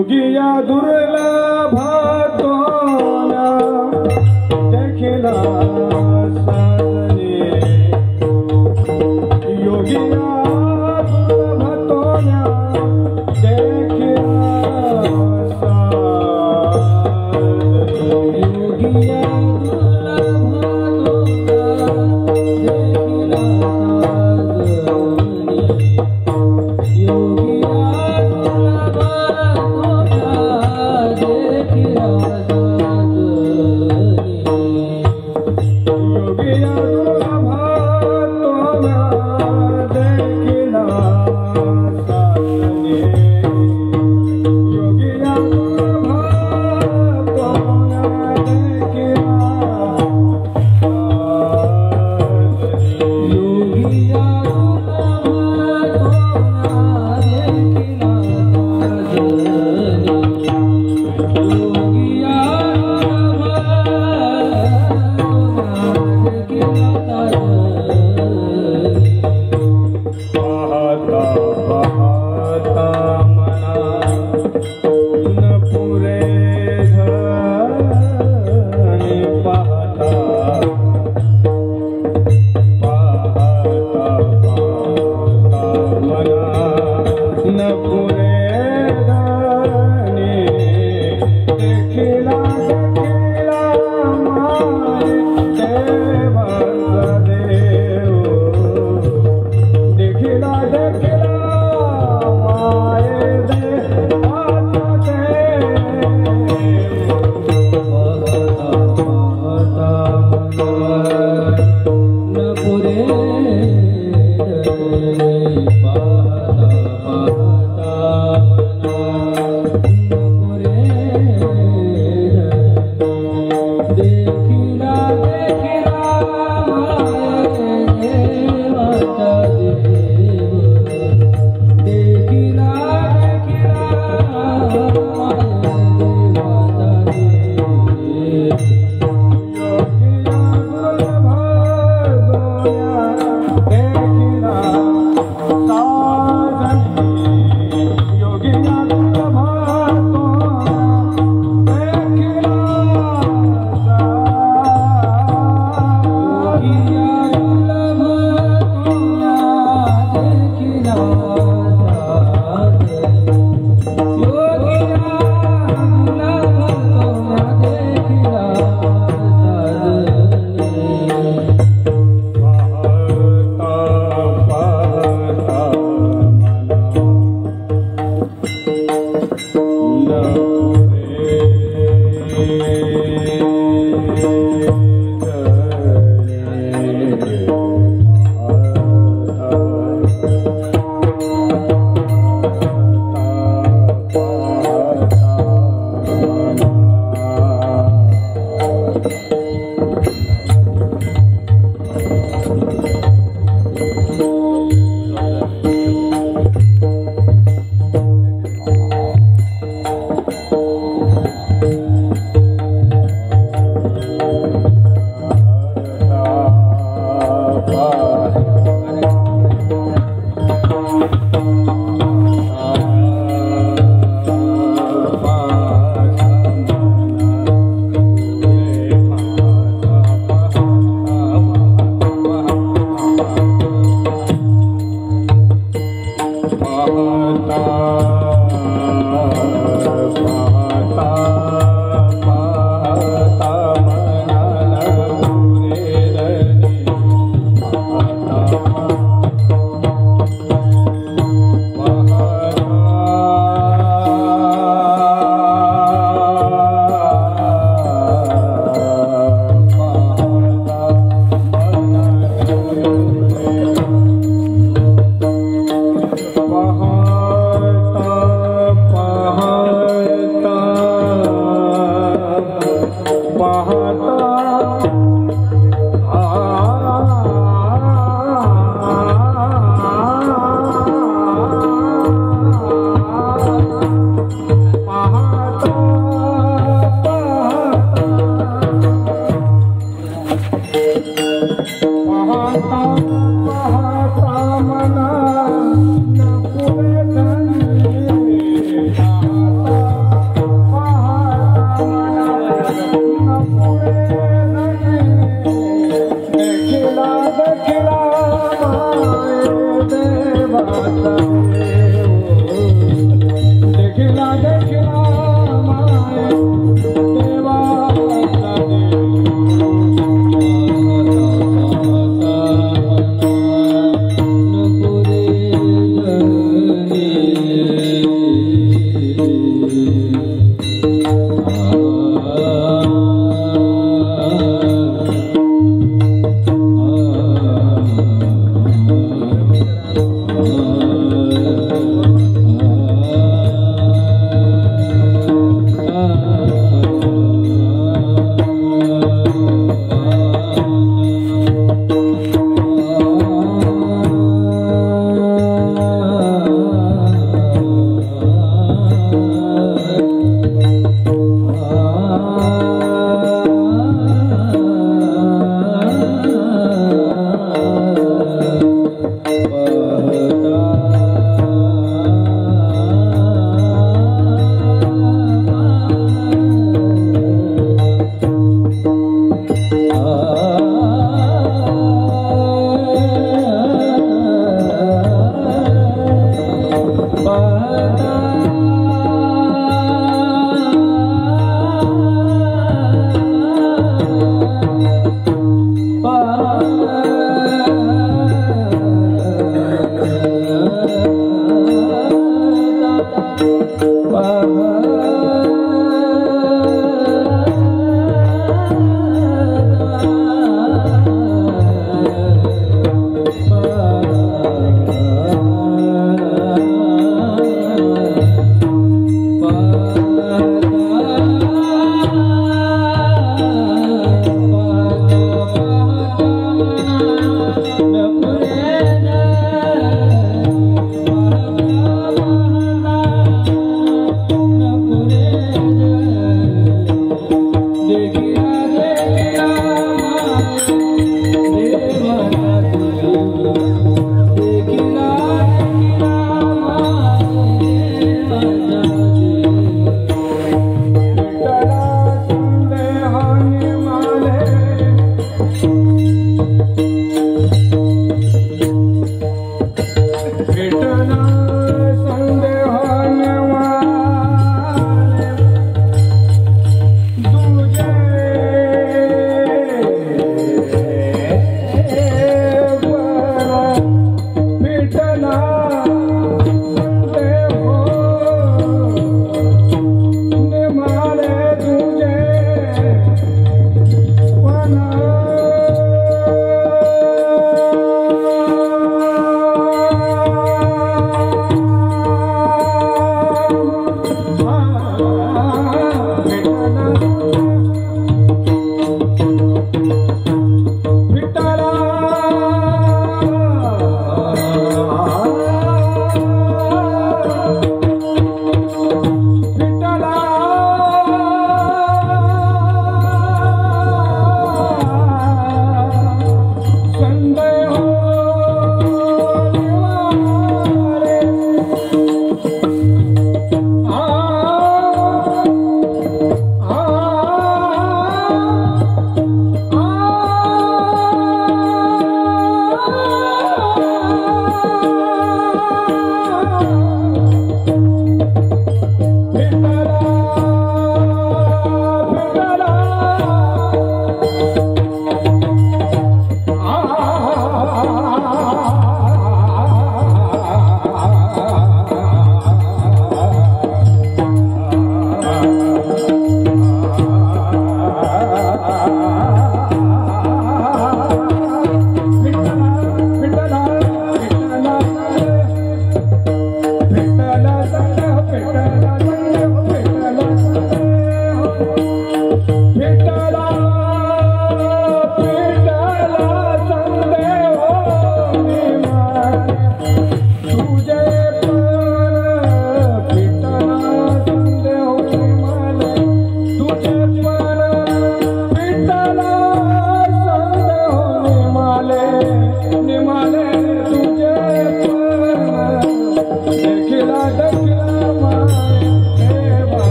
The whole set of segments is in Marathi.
योगिया दुर्लभ तोना देखला साधने योगिया दुर्लभ तोना देखला साधने योगिया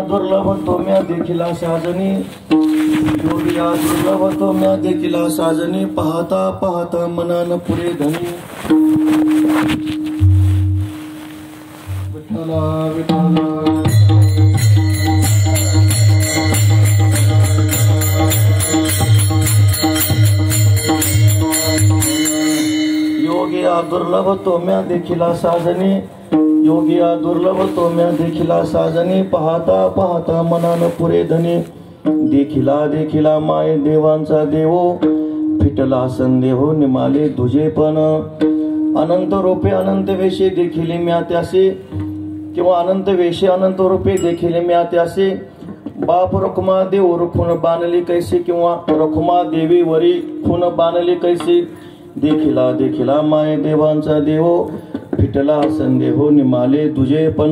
दुर्लभ तो म्या देखिला साजनी योगिया दुर्लभ तो म्या देखिला साजनी पाहता पाहता मनान पुरे धनी विठ्ठला विठ्ठला दुर्लभ तो म्या देखिला साजनी योगिया दुर्लभ तो म्या देखिला साजनी पाहता पाहता मनान पुरे धनी देखिला देखिला माय देवांचा देवो फिटला संदेहो निमाले तुझे पण अनंत रूपे अनंत वेशे देखिले म्या त्यासे किंवा अनंत वेशे अनंत रूपे देखिले म्या त्यासे बाप रखुमा देव रखून बांधली कैसे किंवा रखुमा देवी वरी खून बांधली कैसे देखिला देखिला माय देवांचा देवो फिटला संदेहो निमाले तुझे पण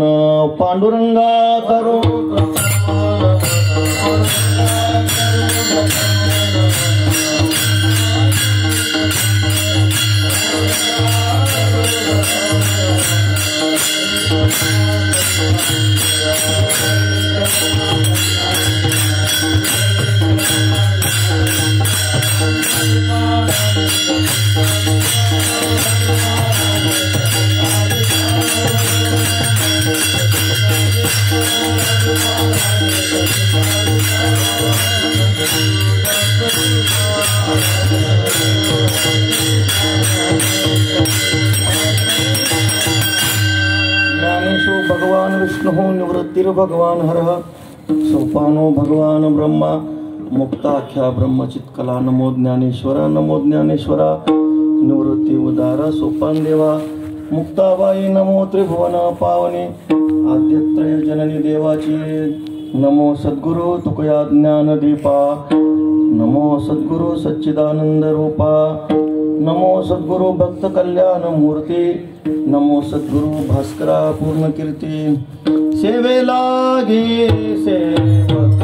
पांडुरंगा करो ज्ञानेशो भगवान विष्णु निवृत्तिर भगवान हरः सोपानो भगवान ब्रह्मा मुक्ताख्या ब्रह्मचित्कला नमो ज्ञानेश्वरा निवृत्ती उदारा सोपान देवा मुक्ताबाई नमो त्रिभुवन पावने आद्यत्रय जननी देवाची नमो सद्गुरु तुकया ज्ञान दीपा नमो सद्गुरु सच्चिदानंद रूपा नमो सद्गुरु भक्त कल्याण मूर्ती नमो सद्गुरु भास्करा पूर्ण कीर्ती सेवेला गे सेवक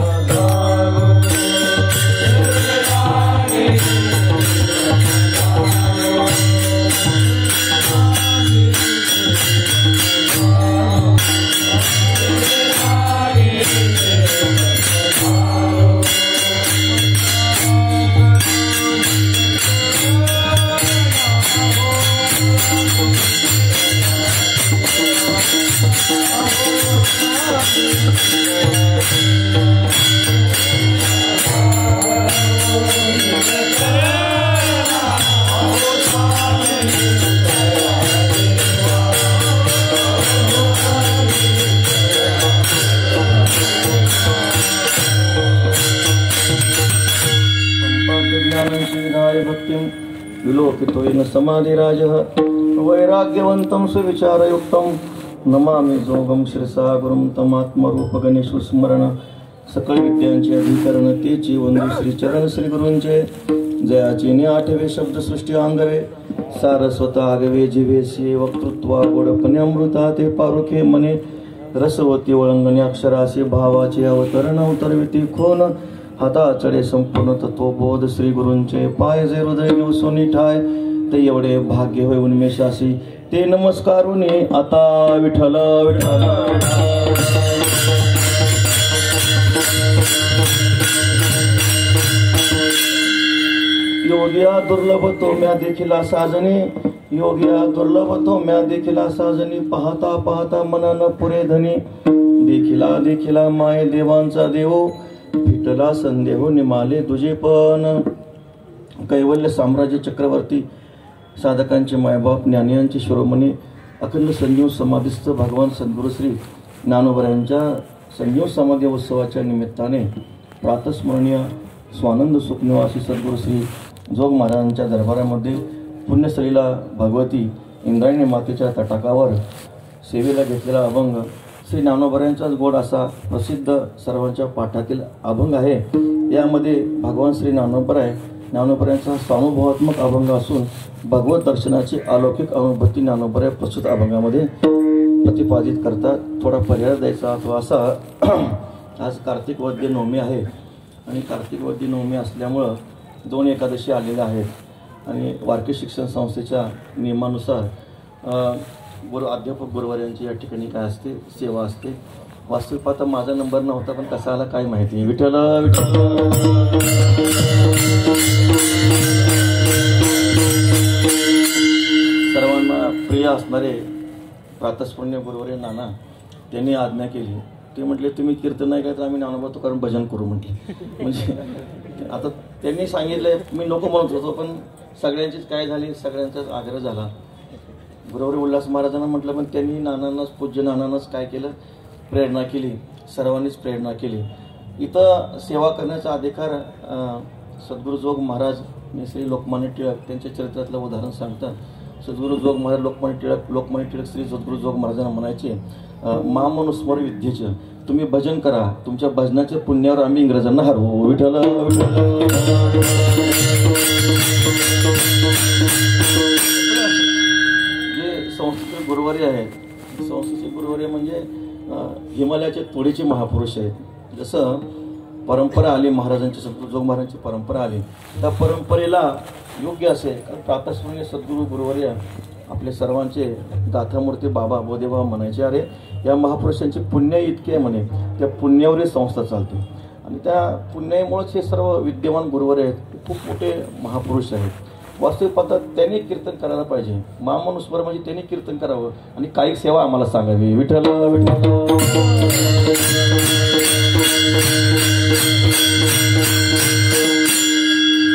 विलोकितोयन समाधिराजः वैराग्यवन्तं सुविचारयुक्तं नमामि जोगं शिरसा गुरुं तमात्मरूप गणेश स्मरण सकळ विद्यांचे अधिकरण तेची वंदू श्री चरण श्री गुरूंचे जयाची ने आठवे शब्द सृष्टी अंगवे सारस्वत आगवे जिवेसी वक्तृत्वा गोडपणे अमृता ते पारुखे मने रसवती वळंगणे अक्षरासी भावाचे अवतरण अवतरविती खोन हाता चढे संपूर्ण तत्वबोध श्री गुरूंचे पाय जे हृदय घेऊन ठाय ते एवढे भाग्य होय उन्मेषासी ते नमस्कारुने आता विठ्ठल विठ्ठल योगिया दुर्लभ तो म्या देखिला साजनी योगिया दुर्लभ तो म्या देखिला साजनी पाहता पाहता मनान पुरे धनी देखिला देखिला माय देवांचा देव फिटला संदेहो निमाले तुझे पण कैवल्य साम्राज्य चक्रवर्ती साधकांचे मायबाप ज्ञानियांचे शिरोमणी अखंड संजीव समाधीस्थ भगवान सद्गुरू श्री ज्ञानोबरायांच्या संजीव समाधी उत्सवाच्या निमित्ताने प्रातस्मरणीय स्वानंद सुखनिवासी सद्गुरू श्री जोग महाराजांच्या दरबारामध्ये पुण्यस्थळीला भगवती इंद्रायणी मातेच्या तटाकावर सेवेला घेतलेला अभंग श्री ज्ञानोबरायांचाच गोड असा प्रसिद्ध सर्वांच्या पाठातील अभंग आहे। यामध्ये भगवान श्री ज्ञानोबरायांचा स्वानुभवात्मक अभंग असून भगवत दर्शनाची अलौकिक अनुभूती ज्ञानोबराय प्रस्तुत अभंगामध्ये प्रतिपादित करतात। थोडा पर्याय द्यायचा अथवा असा आज कार्तिक वद्य नवमी आहे आणि कार्तिक वद्य नवमी असल्यामुळं 2 एकादशी आलेल्या आहेत आणि वारकरी शिक्षण संस्थेच्या नियमानुसार अध्यापक गुरुवार या ठिकाणी काय असते सेवा असते। वास्तविक पाहता माझा नंबर नव्हता पण कसा आला काय माहिती। विठ्ठल विठ्ठल सर्वांना प्रिय असणारे प्रातस्मरणीय गुरुवारी नाना त्यांनी आज्ञा केली। ते म्हटले तुम्ही कीर्तन नाही काय तर आम्ही ज्ञानोबा तुकाराम भजन करू म्हटले। म्हणजे आता त्यांनी सांगितलंय मी नको म्हणत होतो पण सगळ्यांचीच काय झाली सगळ्यांचाच आग्रह झाला। गुरुवारी उल्हास महाराजांना म्हटलं, पण त्यांनी नानांनाच, पूज्य नानांनाच काय केलं, प्रेरणा केली, सर्वांनीच प्रेरणा केली. इथं सेवा करण्याचा अधिकार सद्गुरू जोग महाराज श्री लोकमान्य टिळक त्यांच्या चरित्रातलं उदाहरण सांगतात. सद्गुरू जोग महाराज लोकमान्य टिळक श्री सद्गुरू जोग महाराजांना म्हणायचे, महामनुस्मर विद्येचं तुम्ही भजन करा, तुमच्या भजनाच्या पुण्यावर आम्ही इंग्रजांना हरवू. विठ्ठल जे संस्कृत गुरुवारी आहेत, संस्कृत गुरुवारी म्हणजे हिमालयाचे तोडीचे महापुरुष आहेत. जसं परंपरा आली महाराजांची, सद्गुरू जोग महाराजांची परंपरा आली, त्या परंपरेला योग्य असेल कारण प्रातस्मरणीय सद्गुरू गुरुवर्य आपले सर्वांचे गाथामूर्ती बाबा बोधेबाबा म्हणायचे, अरे या महापुरुषांची पुण्य इतके म्हणे, त्या पुण्यावरही संस्था चालते आणि त्या पुण्यामुळेच हे सर्व विद्यमान गुरुवर्य आहेत, खूप मोठे महापुरुष आहेत. वास्तविक पाहता त्यांनी कीर्तन करायला पाहिजे. महामनुस्मर म्हणजे त्यांनी कीर्तन करावं आणि काही सेवा आम्हाला सांगावी. विठ्ठल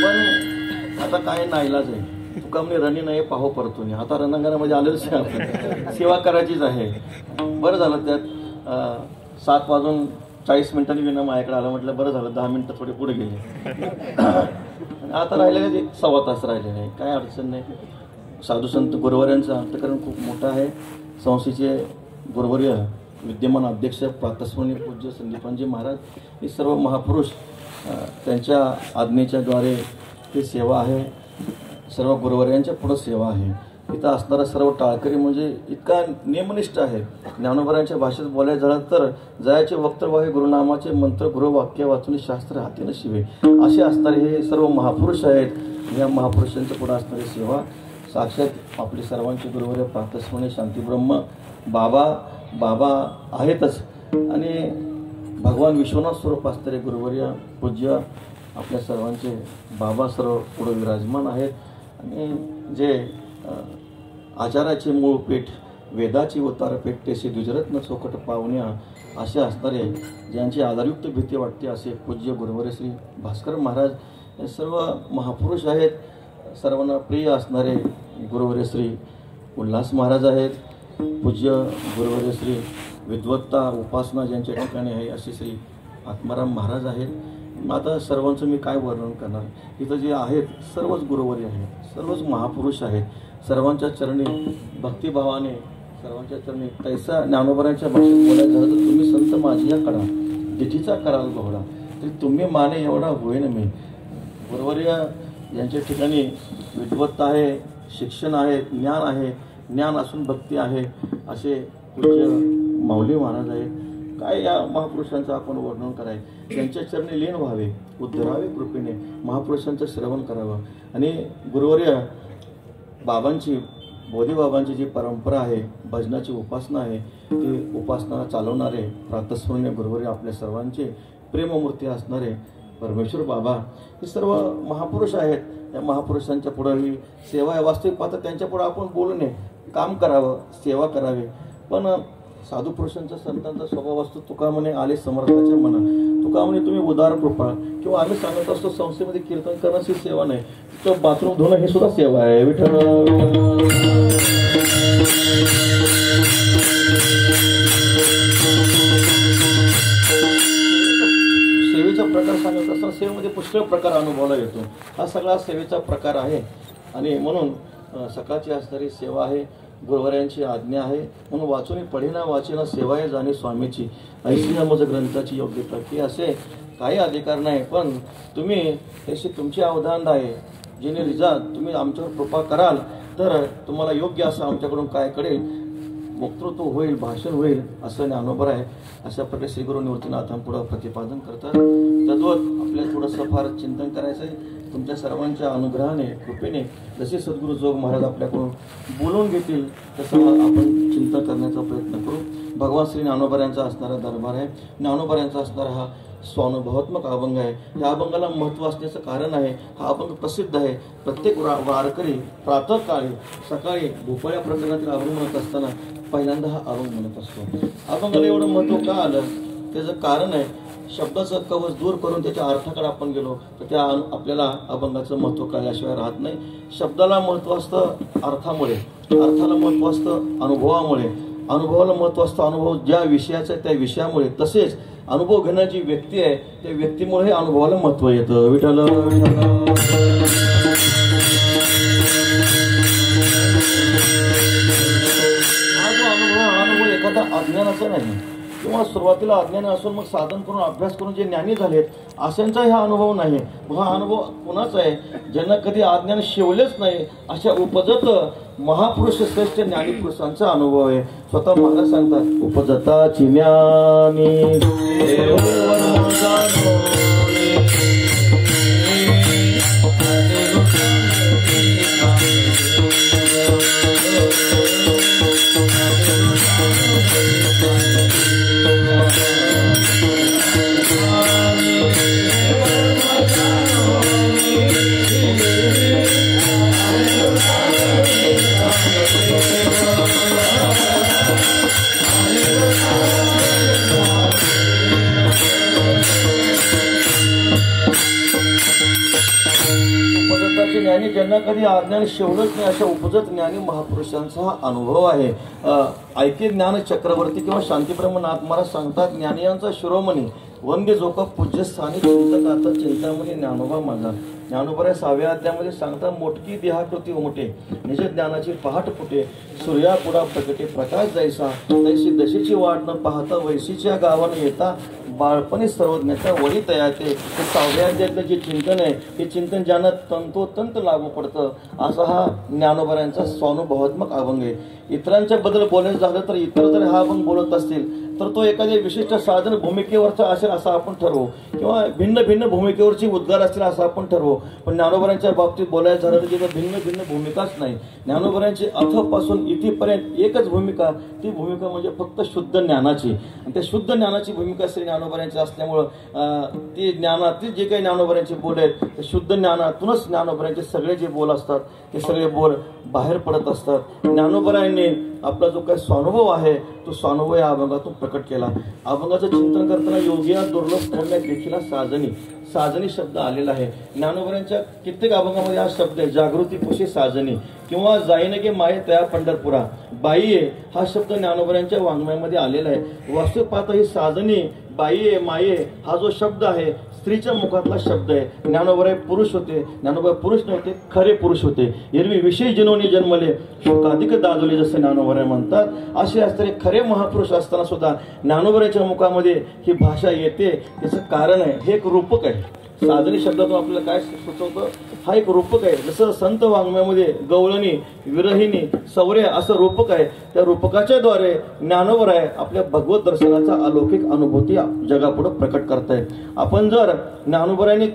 पण आता काय नाईलाज आहे, तुका म्हणे रणी नाही पाहो परतो नाही. आता रणांगणामध्ये आलेच सेवा करायचीच आहे. बरं झालं त्यात 7:40 विना माझ्याकडे आला, म्हटलं बरं झालं 10 मिनिटं थोडे पुढे गेले. आता राहिलेले 1.25 तास राहिलेले आहे, काय अडचण नाही. साधू संत गुरुवर्यांचं अंतकरण खूप मोठं आहे. संस्थेचे गुरुवर्य विद्यमान अध्यक्ष प्रातस्मरणीय पूज्य संदीपानजी महाराज हे सर्व महापुरुष, त्यांच्या आज्ञेच्याद्वारे ही सेवा आहे. सर्व गुरुवर्यांच्या पुढं सेवा आहे. इथं असणारा सर्व टाळकरी म्हणजे इतका नियमनिष्ठ आहे. ज्ञानोबरांच्या भाषेत बोलायचं झालं तर जयाचे वक्तव्य आहे, गुरुनामाचे मंत्र गुरुवाक्य वाचून शास्त्र हातीनं शिवे, असे असणारे हे सर्व महापुरुष आहेत. या महापुरुषांच्या पुढे असणारी सेवा साक्षात आपले सर्वांचे गुरुवर्य प्रातस्मरणीय शांतीब्रह्म बाबा आहेतच आणि भगवान विश्वनाथ स्वरूप असणारे गुरुवर्य पूज्य आपल्या सर्वांचे बाबा सर्व पुढे विराजमान आहेत. आणि जे आचाराचे मूळ पीठ, वेदाची उतारपेठ, तेसे द्विजरत्न चौकट पावण्या असे असणारे, ज्यांची आधारयुक्त भीती वाटते असे पूज्य गुरुवर्य श्री भास्कर महाराज हे सर्व महापुरुष आहेत. सर्वांना प्रिय असणारे गुरुवर्य श्री उल्हास महाराज आहेत. पूज्य गुरुवर्य श्री विद्वत्ता उपासना ज्यांच्या ठिकाणी आहे असे श्री आत्माराम महाराज आहेत. आता सर्वांचं मी काय वर्णन करणार. इथं जे आहेत सर्वच गुरुवर्य आहेत, सर्वच महापुरुष आहेत. सर्वांच्या चरणी भक्तिभावाने, सर्वांच्या चरणी तैसा ज्ञानोबरांच्या भाषेत बोलायचं झालं तर तुम्ही संत माझिया कडा दिठीचा कराल बहुडा, तरी तुम्ही माने एवढा होईन मी. गुरुवर्य यांच्या ठिकाणी विद्वत्ता आहे, शिक्षण आहे, ज्ञान आहे, ज्ञान असून भक्ती आहे असे पूज्य माऊली महाराज आहेत. काय या महापुरुषांचं आपण वर्णन कराय, त्यांच्या चरणी लीन व्हावे, उद्धरावे कृपेने, महापुरुषांचं श्रवण करावं. आणि गुरुवर्य बाबांची, बोधीबाबांची जी परंपरा आहे, भजनाची उपासना आहे, ती उपासना चालवणारे प्रातस्मरणीय गुरुवर्य आपल्या सर्वांचे प्रेममूर्ती असणारे परमेश्वर बाबा हे सर्व महापुरुष आहेत. या महापुरुषांच्या पुढं ही सेवा आहे. वास्तविक पाहता त्यांच्या पुढं आपण बोलू नये, काम करावं, सेवा करावी. पण साधू पुरुषांचा, संतांचा स्वभाव असतो, तुका म्हणे आले समर्थाच्या मना, तुका म्हणे तुम्ही उदार कृपा, किंवा आम्ही सांगत असतो संस्थेमध्ये कीर्तन करणं ही सेवा नाही, तर बाथरूम धुणं हे सुद्धा सेवा आहे. विठ्ठल सेवेचा प्रकार सांगत असताना सेवेमध्ये पुष्कळ प्रकार अनुभवाला येतो. हा सगळा सेवेचा प्रकार आहे आणि म्हणून सकाळची असणारी सेवा आहे, गुरुवर्यांची आज्ञा आहे. म्हणून वाचून पढेना वाचेना सेवाय जाणे स्वामीची, ऐशी मज ग्रंथाची योग्यता की असे काही अधिकार नाही. पण तुम्ही त्याशी तुमची अवधान आहे, जेणे रिजा तुम्ही आमच्यावर कृपा कराल तर तुम्हाला योग्य असं आमच्याकडून काय कळेल, वक्तृत्व होईल, भाषण होईल असं ज्ञानोबर आहे. अशा प्रकारे श्री गुरु निवृत्तीनाथांपुढं प्रतिपादन करतात. तद्वत आपल्याला थोडंसं फार चिंतन करायचं आहे. तुमच्या सर्वांच्या अनुग्रहाने, कृपेने जसे सद्गुरू जोग महाराज आपल्याकडून बोलून घेतील तसं आपण चिंतन करण्याचा प्रयत्न करू. भगवान श्री ज्ञानोबा असणारा दरबार आहे. ज्ञानोबा असणारा हा स्वानुभवात्मक अभंग आहे. या अभंगाला महत्त्व असण्याचं कारण आहे, हा अभंग प्रसिद्ध आहे. प्रत्येक वारकरी प्रातःकाळी सकाळी भोपाळ्या प्रकरणातील अभंग म्हणत असताना पहिल्यांदा हा अभंग म्हणत असतो. अभंगाला एवढं महत्त्व का आलं त्याचं कारण आहे, शब्दाचं कवच दूर करून त्याच्या अर्थाकडे आपण गेलो तर त्या आपल्याला अभंगाचं महत्त्व कळल्याशिवाय राहत नाही. शब्दाला महत्त्व असतं अर्थामुळे, अर्थाला महत्व असतं अनुभवामुळे, अनुभवाला महत्व असतं अनुभव ज्या विषयाचा आहे त्या विषयामुळे, तसेच अनुभव घेणारी जी व्यक्ती आहे त्या व्यक्तीमुळे अनुभवाला महत्व येतं. विठ्ठल हा जो अनुभव एखादा अज्ञानाचा नाही किंवा सुरुवातीला अज्ञान असून मग साधन करून अभ्यास करून जे ज्ञानी झालेत अशांचा हा अनुभव नाही. हा अनुभव कुणाचा आहे? ज्यांना कधी अज्ञान शिवलेच नाही अशा उपजत महापुरुष श्रेष्ठ ज्ञानीपुरुषांचा अनुभव आहे. स्वतः महाराज सांगतात उपजताची ज्ञानी ज्ञानी ज्यांना कधी अज्ञान शिवलंच नाही अशा उपजत ज्ञानी महापुरुषांचा हा अनुभव आहे. ऐके ज्ञान चक्रवर्ती किंवा शांतीब्रह्मनाथ महाराज सांगतात ज्ञानियांचा शिरोमणी वंद्य जोका पूज्यस्थानी चिंतकाचा चिंतामणी ज्ञानोबा माझा. ज्ञानोबा 6व्या अध्यायामध्ये सांगता मोटकी देहाकृती उमटे निज ज्ञानाची पहाट फुटे सूर्या पुढा प्रकटे प्रकाश जायसा तैशी दशेची वाट न पाहता वैशीच्या गावानं येता बाळपणी सर्वज्ञाचा वळी तयाते. हे 6व्या अध्यायातलं जे चिंतन आहे हे चिंतन ज्यांना तंतोतंत लागू पडतं असा हा ज्ञानोबा स्वानुभवात्मक अभंग आहे. इतरांच्या बद्दल बोलायचं झालं तर इतर जर हा अभंग बोलत असतील तर तो एखाद्या विशिष्ट साधन भूमिकेवरचा असेल असं आपण ठरवू किंवा भिन्न भिन्न भूमिकेवरची उद्गार असतील असं आपण ठरवू. पण ज्ञानोबांच्या बाबतीत बोलायचं झालं तर तिथं भिन्न भिन्न भूमिकाच नाही. ज्ञानोबांची अथपासून इथेपर्यंत एकच भूमिका, ती भूमिका म्हणजे फक्त शुद्ध ज्ञानाची. आणि त्या शुद्ध ज्ञानाची भूमिका श्री ज्ञानोबांची असल्यामुळं ती ज्ञानातील जे काही ज्ञानोबांचे बोल आहेत ते शुद्ध ज्ञानातूनच ज्ञानोबांचे सगळे जे बोल असतात ते सगळे बोल बाहेर पडत असतात. ज्ञानोबांनी आपला जो काही स्वानुभव आहे तो स्वानुभव या अभंगातून प्रकट केला. अभंगाचं चिंतन करताना योगिया दुर्लभ कन्या देखील साजनी साजनी शब्द आलेला आहे. ज्ञानोबांच्या कित्येक अभंगामध्ये हा शब्द आहे जागृती पुशी साजनी किंवा जाईन गे माये तया पंढरपुरा बाई हा शब्द ज्ञानोबांच्या वाङ्मयामध्ये आलेला आहे. वास्तविक पाहता ही साजनी बाई माये हा जो शब्द आहे स्त्रीच्या मुखातला शब्द आहे. ज्ञानोबा पुरुष होते, ज्ञानोबा पुरुष नव्हते, खरे पुरुष होते. एरवी विशेष जनोनी जन्मले शोकाधिक दादोले जसे ज्ञानोबा म्हणतात. असे असताना खरे महापुरुष असताना सुद्धा ज्ञानोबाच्या मुखामध्ये ही भाषा येते. त्याचं कारण आहे हे एक रूपक आहे. साजनी शब्दातून आपल्याला काय सुचवतं? हा एक रूपक आहे. जसं संत वाङ्मयामध्ये गवळणी विरहिणी सौर्य असं रूपक आहे. त्या रूपकाच्या द्वारे ज्ञानोबा आपल्या भगवत दर्शनाचा अलौकिक अनुभूती जगापुढे प्रकट करतायत. आपण जर ज्ञानोबांनी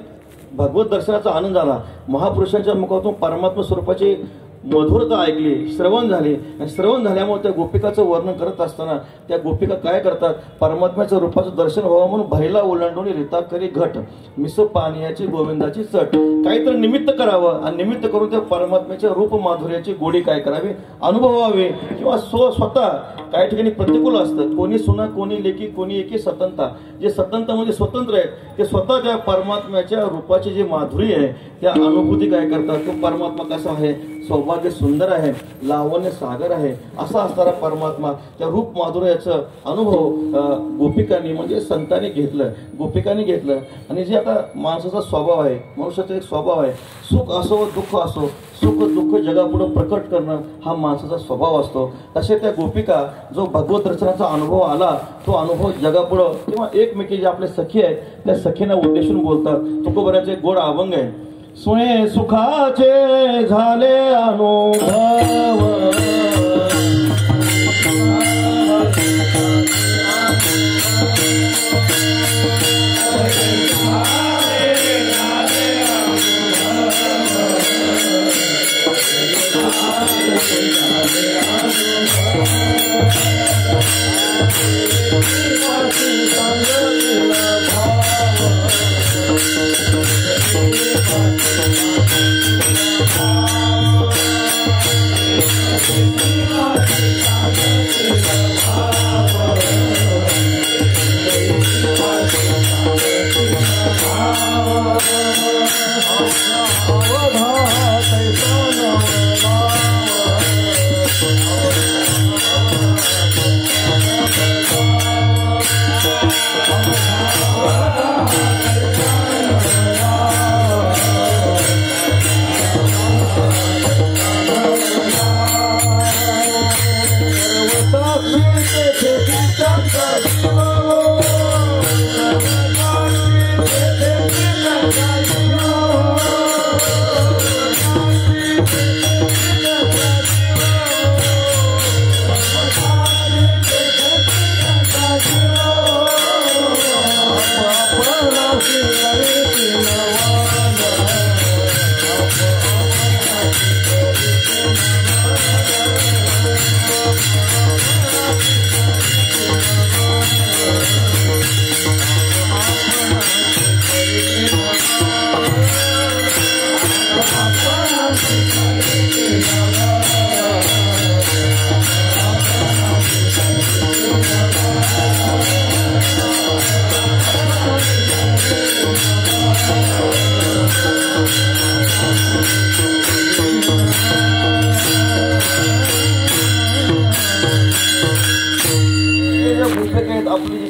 भगवत दर्शनाचा आनंद झाला, महापुरुषांच्या मुखातून परमात्मा स्वरूपाची मधुरता ऐकली, श्रवण झाले आणि श्रवण झाल्यामुळे त्या गोपिकाचं वर्णन करत असताना त्या गोपिका काय करतात? परमात्म्याच्या रूपाचं दर्शन व्हावं म्हणून भैला ओलांडून रिता करी घट मिस पाण्याची गोविंदाची चट. काहीतरी निमित्त करावं आणि निमित्त करून त्या परमात्म्याच्या रूप माधुर्याची गोडी काय करावी अनुभवावे. किंवा स्वतः काही ठिकाणी प्रतिकूल असतं, कोणी सुना कोणी लेखी कोणी एकी स्वतंत्र. जे स्वतंत्र म्हणजे स्वतंत्र आहेत ते स्वतः त्या परमात्म्याच्या रूपाची जी माधुरी आहे त्या अनुभूती काय करतात. तो परमात्मा कसा आहे? सौभाग्य सुंदर आहे, लावण्य सागर आहे असा असणारा परमात्मा त्या रूप माधुर्याचं अनुभव गोपिकांनी म्हणजे संतांनी घेतलं, गोपिकांनी घेतलं. आणि जे आता माणसाचा स्वभाव आहे, मनुष्याचा एक स्वभाव आहे, सुख असो दुःख असो, सुख दुःख जगापुढे प्रकट करणं हा माणसाचा स्वभाव असतो. तसे त्या गोपिका जो भगवत दर्शनाचा अनुभव आला तो अनुभव जगापुढं किंवा एकमेकी जे आपले सखी आहेत त्या सखींना उद्देशून बोलतात. तुकोबऱ्याचे गोड अभंग आहे. सुने सुखाचे झाले अनुभव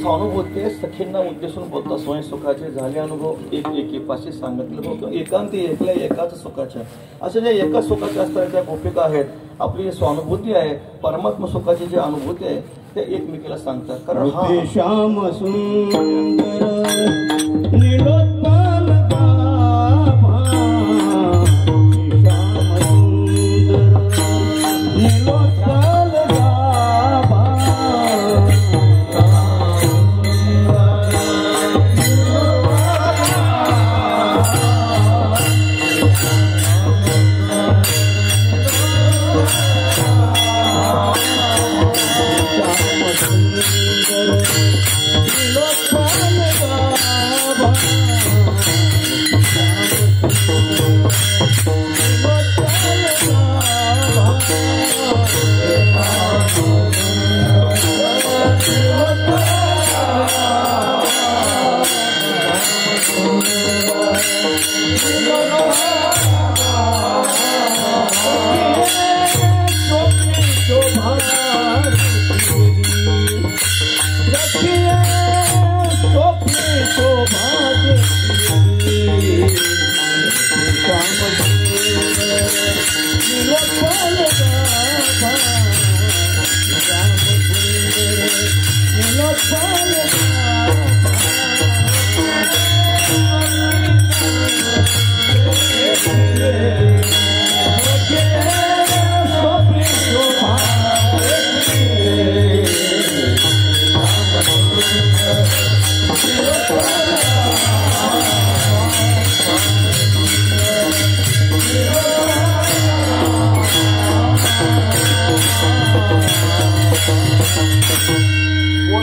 स्वानुभूती आहे, सखींना उद्देशून बोलता स्वयं सुखाचे झाले अनुभव एक एकीपाशी सांगितलं होतं एकांती एकल्या एकाच सुखाच्या. अशा ज्या एका सुखाच्या असतात त्या गोपिका आहेत. आपली जी स्वानुभूती आहे परमात्मा सुखाची जी अनुभूती आहे ते एकमेकीला सांगतात. कारण हा श्याम सुंदर नीलोत्पल गाभा, श्याम सुंदर नीलोत्पल गाभा,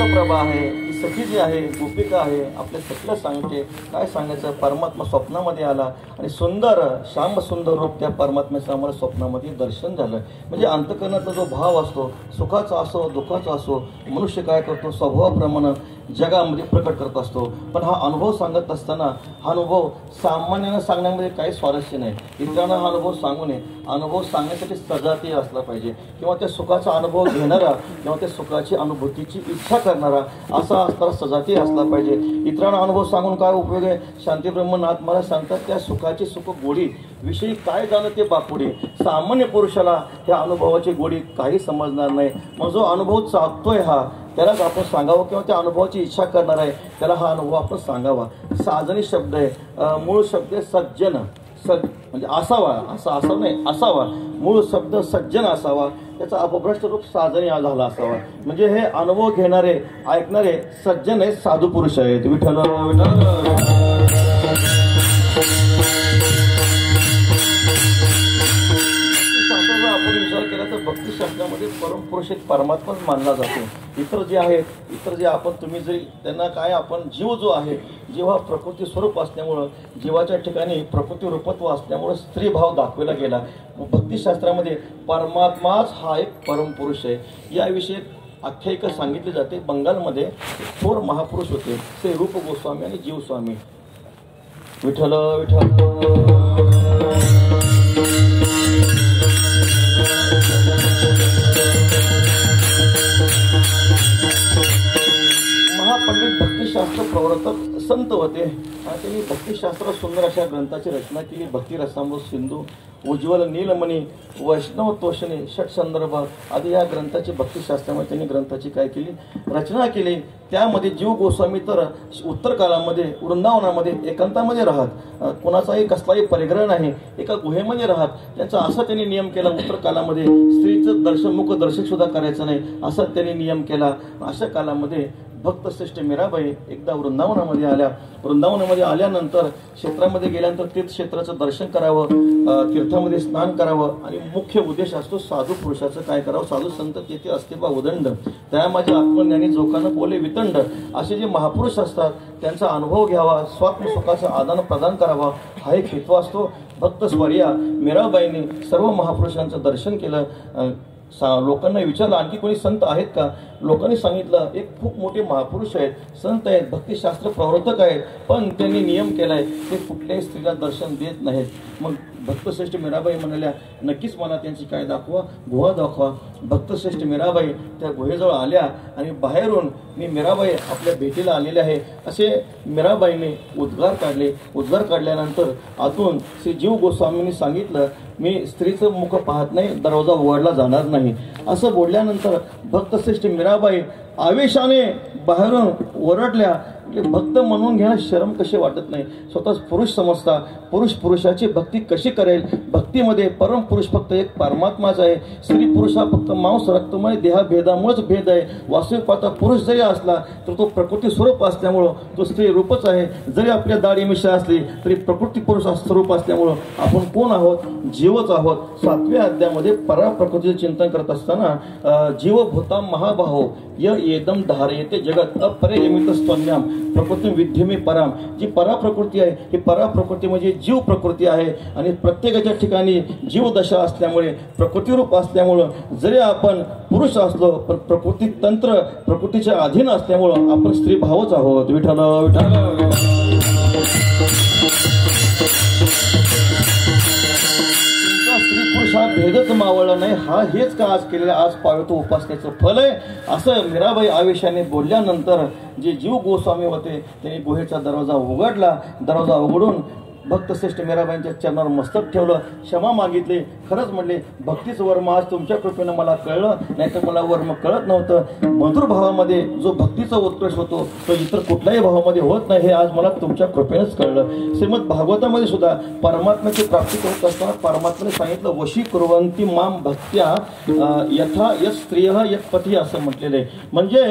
प्रभा आहे, ही सखी जी आहे, गोपिका आहे, आपल्या सखीला सांगते. काय सांगायचं, परमात्मा स्वप्नामध्ये आला आणि सुंदर श्याम सुंदर रूप त्या परमात्म्याचं आम्हाला स्वप्नामध्ये दर्शन झालं. म्हणजे अंतःकरणातला जो भाव असतो, सुखाचा असो दुःखाचा असो, मनुष्य काय करतो स्वभावाप्रमाणे जगामध्ये प्रकट करत असतो. पण हा अनुभव सांगत असताना हा अनुभव सामान्यानं सांगण्यामध्ये काही स्वारस्य नाही. इतरांना हा अनुभव सांगू नये. अनुभव सांगण्यासाठी सजातीय असला पाहिजे किंवा त्या सुखाचा अनुभव घेणारा किंवा त्या सुखाची अनुभूतीची इच्छा करणारा असा असणारा सजातीय असला पाहिजे. इतरांना अनुभव सांगून काय उपयोग आहे. शांती ब्रह्मनाथ महाराज सांगतात त्या सुखाची सुख गोडी विषयी काय जाणं ते बापुडे. सामान्य पुरुषाला त्या अनुभवाची गोडी काही समजणार नाही. मग जो अनुभव चालतोय हा त्यालाच आपण सांगावं किंवा त्या अनुभवाची इच्छा करणार आहे त्याला हा अनुभव आपण सांगावा. साजनी शब्द आहे, मूळ शब्द आहे सज्जन. म्हणजे असावा, असं नाही, असावा. मूळ शब्द सज्जन असावा, त्याचा अपभ्रष्ट रूप साजनी झाला असावा. म्हणजे हे अनुभव घेणारे ऐकणारे सज्जन आहेत, साधू पुरुष आहेत. विठ्ठल आपण विचार केला तर भक्तिशास्त्रामध्ये परमपुरुष एक परमात्माच मानला जातो. इतर जे आहेत, इतर जे आपण तुम्ही जरी त्यांना काय आपण जीव जो आहे, जीव हा प्रकृती स्वरूप असल्यामुळं जीवाच्या ठिकाणी प्रकृती रूपत्व असल्यामुळं स्त्रीभाव दाखवला गेला. भक्तिशास्त्रामध्ये परमात्माच हा एक परमपुरुष आहे. याविषयी आख्यायिका सांगितली जाते. बंगालमध्ये थोर महापुरुष होते श्री रूप गोस्वामी आणि जीवस्वामी. विठ्ठल विठ्ठल महापंडित भक्तिशास्त्र प्रवर्तक संत होते आणि त्यांनी भक्तिशास्त्र सुंदर अशा ग्रंथाची रचना केली. भक्तिरसामृत सिंधू, उज्ज्वल नीलमणी, वैष्णव तोषणे, षट संदर्भ आदी या ग्रंथाची भक्तिशास्त्रामध्ये त्यांनी ग्रंथाची काय केली रचना केली. त्यामध्ये जीव गोस्वामी तर उत्तर कालामध्ये वृंदावनामध्ये एकांतामध्ये राहत, कोणाचाही कसलाही परिग्रह नाही, एका गुहेमध्ये राहत. त्यांचा असा त्यांनी नियम केला उत्तर कालामध्ये स्त्रीचं दर्शन मुख दर्शक सुद्धा करायचं नाही असा त्यांनी नियम केला. अशा कालामध्ये भक्तश्रेष्ठ मीराबाई एकदा वृंदावनामध्ये आल्या. वृंदावनामध्ये आल्यानंतर क्षेत्रामध्ये गेल्यानंतर तीर्थक्षेत्राचं दर्शन करावं, तीर्थामध्ये स्नान करावं आणि मुख्य उद्देश असतो साधू पुरुषाचं काय करावं. साधू संत तेथे असते बा उदंड, त्या माझ्या आत्मज्ञानी जोकानं बोले वितंड. असे जे महापुरुष असतात त्यांचा अनुभव घ्यावा, स्वात्मसुखाचं आदान प्रदान करावा हा एक हेतू असतो. भक्त स्वर्या मीराबाईंनी सर्व महापुरुषांचं दर्शन केलं. लोकांना विचारलं आणखी कोणी संत आहेत का. लोकांनी सांगितलं एक खूप मोठे महापुरुष आहेत, संत आहेत, भक्तिशास्त्र प्रवर्तक आहेत, पण त्यांनी नियम केलाय ते कुठल्याही स्त्रीला दर्शन देत नाहीत. मग भक्तश्रेष्ठ मीराबाई म्हणाल्या, नक्कीच मला त्यांची काय दाखवा, गुहा दाखवा. भक्तश्रेष्ठ मीराबाई त्या गुहेजवळ आल्या आणि बाहेरून मी मीराबाई आपल्या भेटीला आलेले आहे असे मीराबाईने उद्गार काढले. उद्गार काढल्यानंतर आतून श्री जीव गोस्वामींनी सांगितलं, मी स्त्रीचं मुख पाहत नाही, दरवाजा उघडला जाणार नाही. असं बोलल्यानंतर भक्तश्रेष्ठ मीराबाई आवेशाने बाहेरून ओरडल्या. भक्त म्हणून घ्यायला शरम कशी वाटत नाही, स्वतःच पुरुष समजता, पुरुष पुरुषाची भक्ती कशी करेल. भक्तीमध्ये परम पुरुष फक्त एक परमात्माच आहे. स्त्री पुरुष हा फक्त मांस रक्तमय देहाभेदामुळेच भेद आहे. वास्तविक पाहता पुरुष जरी असला तर तो प्रकृती स्वरूप असल्यामुळं तो स्त्री रूपच आहे. जरी आपल्या दाढी मिशा असली तरी प्रकृती पुरुष स्वरूप असल्यामुळं आपण कोण आहोत, जीवच आहोत. 7व्या अध्यायामध्ये पराप्रकृतीचे चिंतन करत असताना जीवभूता महाबाहो य एकदम धारयते जगत अपरिमित स्तन्याम प्रकृती विद्यमे पराम. जी पराप्रकृती आहे ही पराप्रकृती म्हणजे जीव प्रकृती आहे आणि प्रत्येकाच्या ठिकाणी जीवदशा असल्यामुळे प्रकृतीरूप असल्यामुळं जरी आपण पुरुष असलो पण प्रकृती तंत्र प्रकृतीच्या अधीन असल्यामुळं आपण स्त्री भावच आहोत. विठ्ठल विठ्ठल. स्त्री पुरुष हा भेदच मावळला नाही, हा हेच का आज केलेला, आज पावे तो उपासनेचं फल आहे. असं मीराबाई आवेशाने बोलल्यानंतर जे जीव गोस्वामी होते त्यांनी गुहेचा दरवाजा उघडला. दरवाजा उघडून भक्तश्रेष्ठ मीराबाईंच्या चरणावर मस्तक ठेवलं, क्षमा मागितली. खरंच म्हणले, भक्तीचं वर्म आज तुमच्या कृपेनं मला कळलं, नाहीतर मला वर्म कळत नव्हतं. मधुर भावामध्ये जो भक्तीचा उत्कर्ष होतो तो इतर कुठल्याही भावामध्ये होत नाही, हे आज मला तुमच्या कृपेनंच कळलं. श्रीमद भागवतामध्ये सुद्धा परमात्म्याची प्राप्ती करत असताना परमात्म्याने सांगितलं, वशी कुर्वन्ति माम भक्त्या यथा यत् स्त्रियः यत् पती असं म्हटलेलं आहे. म्हणजे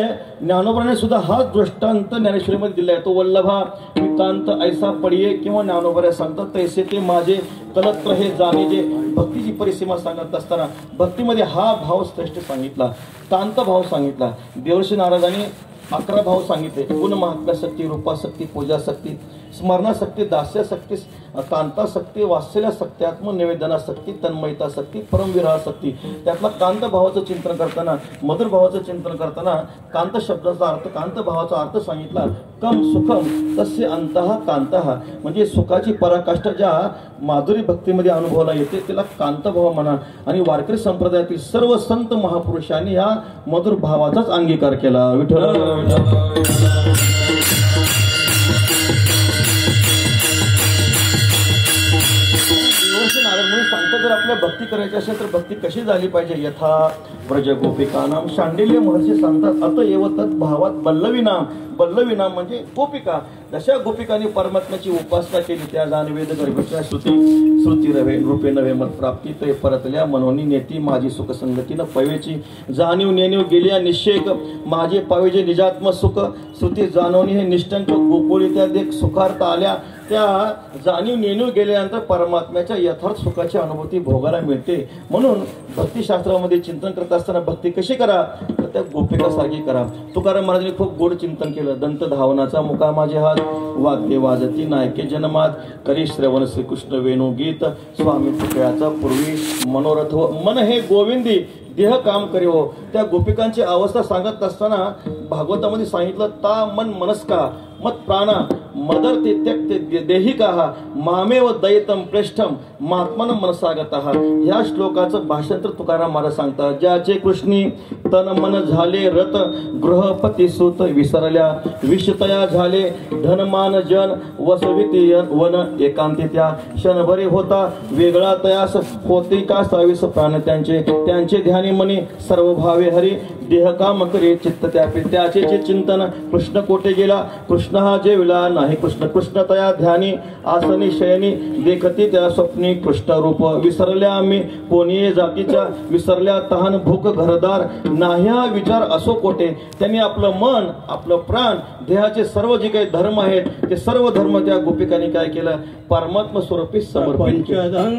ज्ञानोबराने सुद्धा हा दृष्टांत ज्ञानेश्वरीमध्ये दिला आहे. तो वल्लभा विकांत ऐसा पडिये किंवा ज्ञानोबरा सांगतात तैसे ते माझे कलत्र हे जाणे. जे भक्तीची परिसीमा सांगत असताना भक्तीमध्ये हा भाव श्रेष्ठ सांगितला, तांत भाव सांगितला. देवर्षी नारदांनी 11 भाव सांगितले, गुण महात्म्याशक्ती, रूपाशक्ती, पूजाशक्ती, स्मरणाशक्ती, दास्याशक्ती, कांताशक्ती, वात्सल्याशक्ती, आत्मनिवेदनाशक्ती, तन्मयताशक्ती, परमविरहाशक्ती. त्यातला कांत भावाचं चिंतन करताना, मधुर भावाचं चिंतन करताना कांत शब्दाचा अर्थ, कांत भावाचा अर्थ सांगितला, कम सुखम तस्य अंतः कांतः. म्हणजे सुखाची पराकाष्ठा ज्या माधुरी भक्तीमध्ये अनुभवाला येते त्याला कांतभाव म्हणा. आणि वारकरी संप्रदायातील सर्व संत महापुरुषांनी या मधुर भावाचाच अंगीकार केला. विठ्ठल सांगता, जर आपल्या भक्ती करायची असेल तर भक्ती कशी झाली पाहिजे. यथा व्रज गोपिकानाम शांडिल्य महर्षी सांगतात, अतएव तत् भावात बल्लवीनाम. बल्लवीनाम म्हणजे गोपिका. जशा गोपिकांनी परमात्म्याची उपासना केली त्या जाणवेद गर्भीच्या श्रुती रवे रूपे नव्हे मत प्राप्ती ते परतल्या मनोनी नेती माझी सुख संगतीनं पवेची. जाणीव नेणीव गेल्या निश्चयक माझे पावेजे निजात्म सुख. श्रुती जाणवणी हे निष्ठंक गोकुळी त्या देख सुखार्थ आल्या. त्या जाणीव नेणीव गेल्यानंतर परमात्म्याच्या यथार्थ सुखाची अनुभूती भोगायला मिळते. म्हणून भक्तिशास्त्रामध्ये चिंतन करत असताना भक्ती कशी करा, तर त्या गोपिकासारखी करा. तुकाराम महाराजांनी खूप गोड चिंतन केलं. दंत धावनाचा मुका माझे हात, वाद्य वाजती नायके जनमात, करी श्रवण श्रीकृष्ण वेणू गीत, स्वामी तुकड्याचा पूर्वी मनोरथ हो. मन हे गोविंदी देह काम करे हो. त्या गोपिकांची अवस्था सांगत असताना भागवतामध्ये सांगितलं, ता मन मनस्का मत प्राणा मदर ते त्यक्ते देहिका मामेव दयितम प्रेष्ठम महात्मान मनसागतः. या श्लोकाचं भाषांतर तुकाराम महाराज सांगतात, ज्याचे कृष्णी तन मन झाले रत, गृहपती सुत विसरल्या, विषतया झाले धनमान जन, वसविती वन एकांती त्या, क्षणभरे होता वेगळा तयास, होते का सावीस प्राण त्यांचे, त्यांचे ध्यानी मनी सर्व भावे हरी, देह काम करे चित्त त्यापे, त्याचे चिंतन कृष्ण कोठे गेला, कृष्ण हा जेविला नाही, कृष्ण कृष्ण तया ध्यानी, आसनी शयनी देखती त्या स्वप्नी कृष्ण रूप, विसरल्या आम्ही कोणी जातीच्या, विसरल्या तहान भूक घरदार, नाही हा विचार असो कोठे. त्यांनी आपलं मन आपलं प्राण देहाचे सर्व जे काही धर्म आहेत ते सर्व धर्म त्या गोपिकांनी काय केलं, परमात्मा स्वरूपी समर्पित केलं.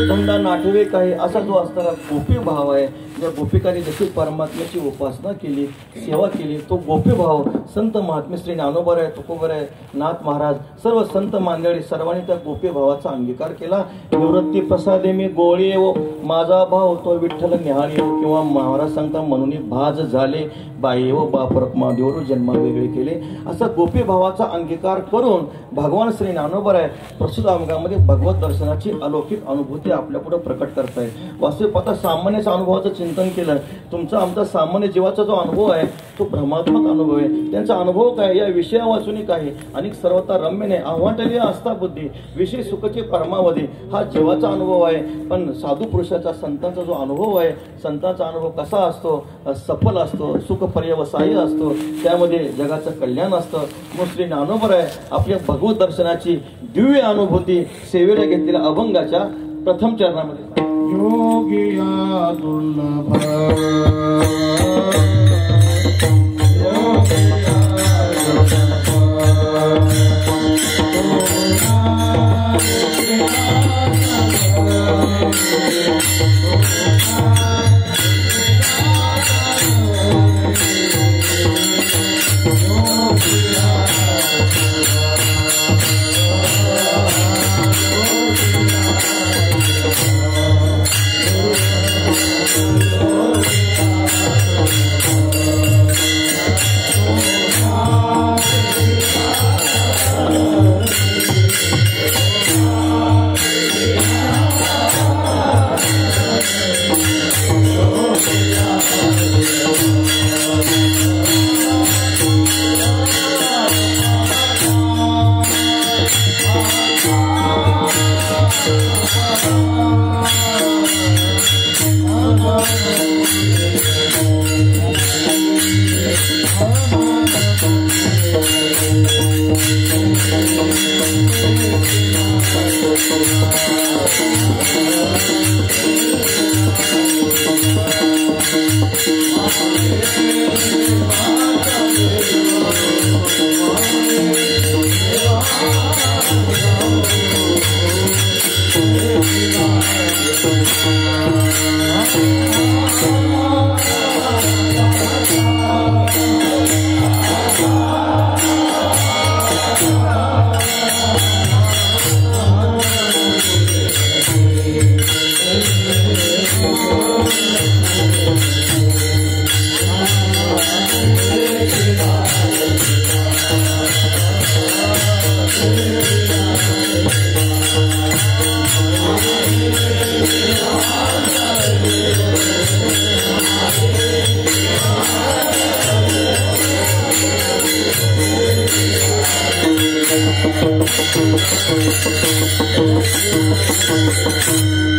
धंदा नाठवे काय असा जो असणारा गोपी भाव आहे, ज्या गोपिकांनी जशी परमात्म्याची उपासना केली, सेवा केली, तो गोपी भाव संत महात्मे श्री ज्ञानोबराय, तुकोबराय, नाथ महाराज, सर्व संत मंडळी सर्वांनी त्या गोपी भावाचा अंगीकार केला. निवृत्ती प्रसादे मी गोळी येवो, माझा भाव तो विठ्ठल निहाळ येवो, किंवा महाराज सांगता म्हणून भाज झाले बाई व बापरक देवरू जन्म वेगळे केले. असा गोपी भावाचा अंगीकार करून भगवान श्री ज्ञानोबराय प्रस्तुत अंगामध्ये भगवत दर्शनाची अलौकिक अनुभूती आपल्या पुढे प्रकट करतायत. वास्तविक पाहता सामान्यच्या अनुभवाचं चिंतन केलं, तुमचा आमचा सामान्य जीवाचा जो अनुभव आहे तो भ्रमात्मक अनुभव आहे. त्यांचा अनुभव काय, या विषया वाचून काय, आणि सर्वता रम्यने आव्हाटलीय असता बुद्धी विषय सुखचे परमावधी, हा जीवाचा अनुभव आहे. पण साधू पुरुषाचा, संतांचा जो अनुभव आहे, संतांचा अनुभव कसा असतो, सफल असतो, सुख पर्यवसायी असतो, त्यामध्ये जगाचं कल्याण असतं. मग श्री ज्ञानोबराय आपल्या भगवत दर्शनाची दिव्य अनुभूती सेवेला घेतलेल्या अभंगाच्या प्रथम चरणामध्ये योगिया दुर्लभ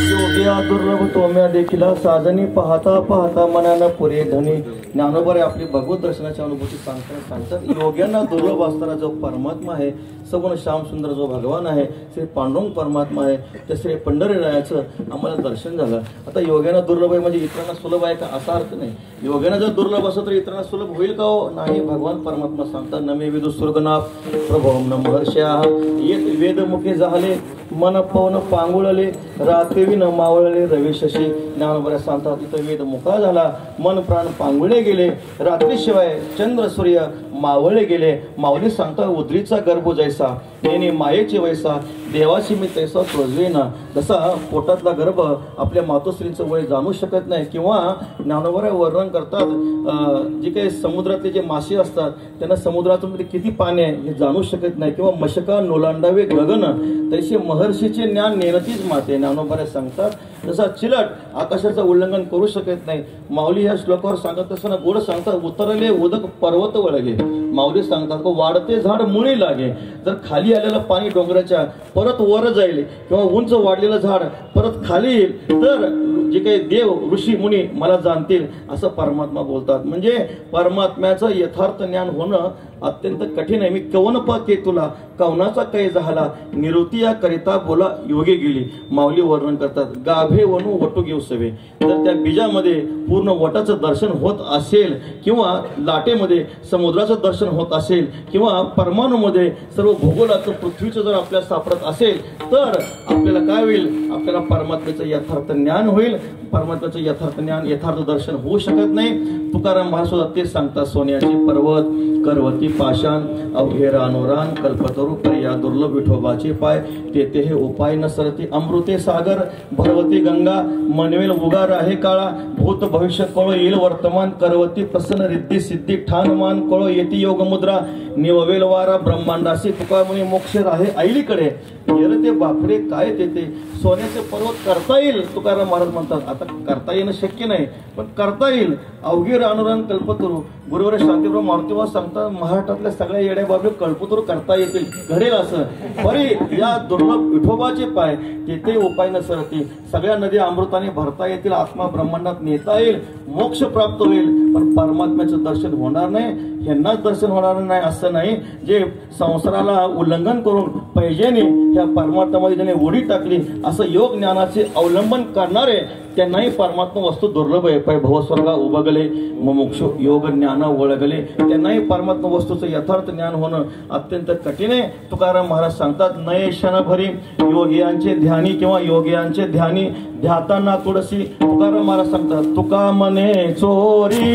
योगिया दुर्लभ तोम्या देखिला साजनी, पाहता पाहता मनानं पुरे धनी. ज्ञानोबराय आपली भगवत दर्शनाची अनुभूती सांगतात. योग्यांना दुर्लभ असणारा जो परमात्मा आहे, सगुण श्याम सुंदर जो भगवान आहे, श्री पांडुरंग परमात्मा आहे, त्या श्री पंढरीरायाचं आम्हाला दर्शन झालं. आता योग्यांना दुर्लभ आहे म्हणजे इतरांना सुलभ आहे का, असा अर्थ नाही. योग्यांना जर दुर्लभ असं तर इतरांना सुलभ होईल का हो? नाही. भगवान परमात्मा सांगतात, नमे विदु स्वर्गनाथ प्रभो नमहर्षया, येत वेदमुखे झाले मन पवन पांगुळले, रात्रीविन न मावळले रविशशी. ज्ञानोबा सांगतात तिथं वेद मोकळा झाला, मन प्राण पांगुळे गेले, रात्रीशिवाय चंद्र सूर्य मावळले गेले. माऊली सांगतात उद्रीचा गर्भ जैसा येणे मायेची वैसा, देवाशी मी तैसा ना. जसा पोटातला गर्भ आपल्या मातोश्रीचं वय जाणू शकत नाही, किंवा ज्ञानोबा वर्णन करतात जे काही समुद्रातले जे मासे असतात त्यांना समुद्रातून किती पाणी आहे हे जाणू शकत नाही, किंवा मशका नोलांडावे गगन तैसे महर्षीचे ज्ञान नेनतीच माते. ज्ञानोबा सांगतात जसा चिलट आकाशाचं उल्लंघन करू शकत नाही. माऊली ह्या श्लोकावर सांगत असताना गोड सांगतात उतरले उदक पर्वत वळगे. माऊली सांगतात वाढते झाड मुळी लागे. जर खाली आलेलं पाणी डोंगराच्या परत वर जाईल, किंवा उंच वाढलेलं झाड परत खाली येईल, तर जे काही देव ऋषी मुनी मला जाणतील असं परमात्मा बोलतात. म्हणजे परमात्म्याचं यथार्थ ज्ञान होणं अत्यंत कठीण आहे. मी कवन पाके तुला कवनाचा काही झाला, निवृत्ती या करिता बोला योगे गेली. माऊली वर्णन करतात गाभे वनू वटू घेऊ सवे. जर त्या बीजामध्ये पूर्ण वटाचं दर्शन होत असेल, किंवा लाटेमध्ये समुद्राचं दर्शन होत असेल, किंवा परमाणूमध्ये सर्व भूगोलाचं पृथ्वीचं जर आपल्याला सापडत असेल, तर आपल्याला काय होईल, आपल्याला परमात्म्याचं यथार्थ ज्ञान होईल. परमात्म्याचं यथार्थ ज्ञान यथार्थ दर्शन होऊ शकत नाही. तुकाराम महाराज सुद्धा तेच सांगतात सोन्याचे पर्वत करवती पाषाण अवघे रानोरान कल्पतरू पर्या दुर्लभ विठोबाचे पाय तेथे हे उपाय न सरती अमृते सागर भरवती गंगा मनवेल उगार आहे काळा भूत भविष्य कळो येईल वर्तमान करवती प्रसन्न रिद्धी सिद्धी ठाण मान कळो येती योग मुद्रा निववेल वारा ब्रह्मांडासी तुका मुनी मोक्ष आहे ऐलीकडे ते बापरे काय तेथे सोन्याचे पर्वत करता येईल. तुकाराम महाराज म्हणतात आता करता येणं शक्य नाही, पण करता येईल. अवघे रानोरान कल्पतरू गुरुवर शांतीप्रभू मारुतीवास सांगतात महाराष्ट्रातल्या सगळ्या येड्या बाबी कल्पतरू करता येतील, घडेल असं. बरी या दुर्लभ विठोबाचे पाय तेथे उपाय न सरती. सगळ्या नदी अमृताने भरता येतील, आत्मा ब्रह्मांडात नेता येईल, मोक्ष प्राप्त होईल. पण परमात्म्याचं दर्शन होणार नाही, ह्यांनाच दर्शन होणार नाही असं नाही. जे संसाराला उल्लंघन करून पैजेने ह्या परमात्म्यामध्ये ज्याने उडी टाकली असं योग ज्ञानाचे अवलंबन करणारे त्यांनाही परमात्मा वस्तू दुर्लभ आहे. पै भवस्वर्गा उभगले मोक्ष योग ज्ञान वळगले. त्यांनाही परमात्मा वस्तूचं यथार्थ ज्ञान होणं अत्यंत कठीण आहे. तुकाराम महाराज सांगतात नये क्षणभरी योगियांचे ध्यानी किंवा योगियांचे ध्यानी ध्याताना तुळसी. तुकाराम महाराज सांगतात तुका मने चोरी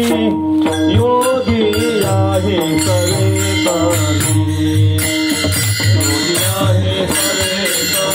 योगी आहे सवे योगी आहे सवे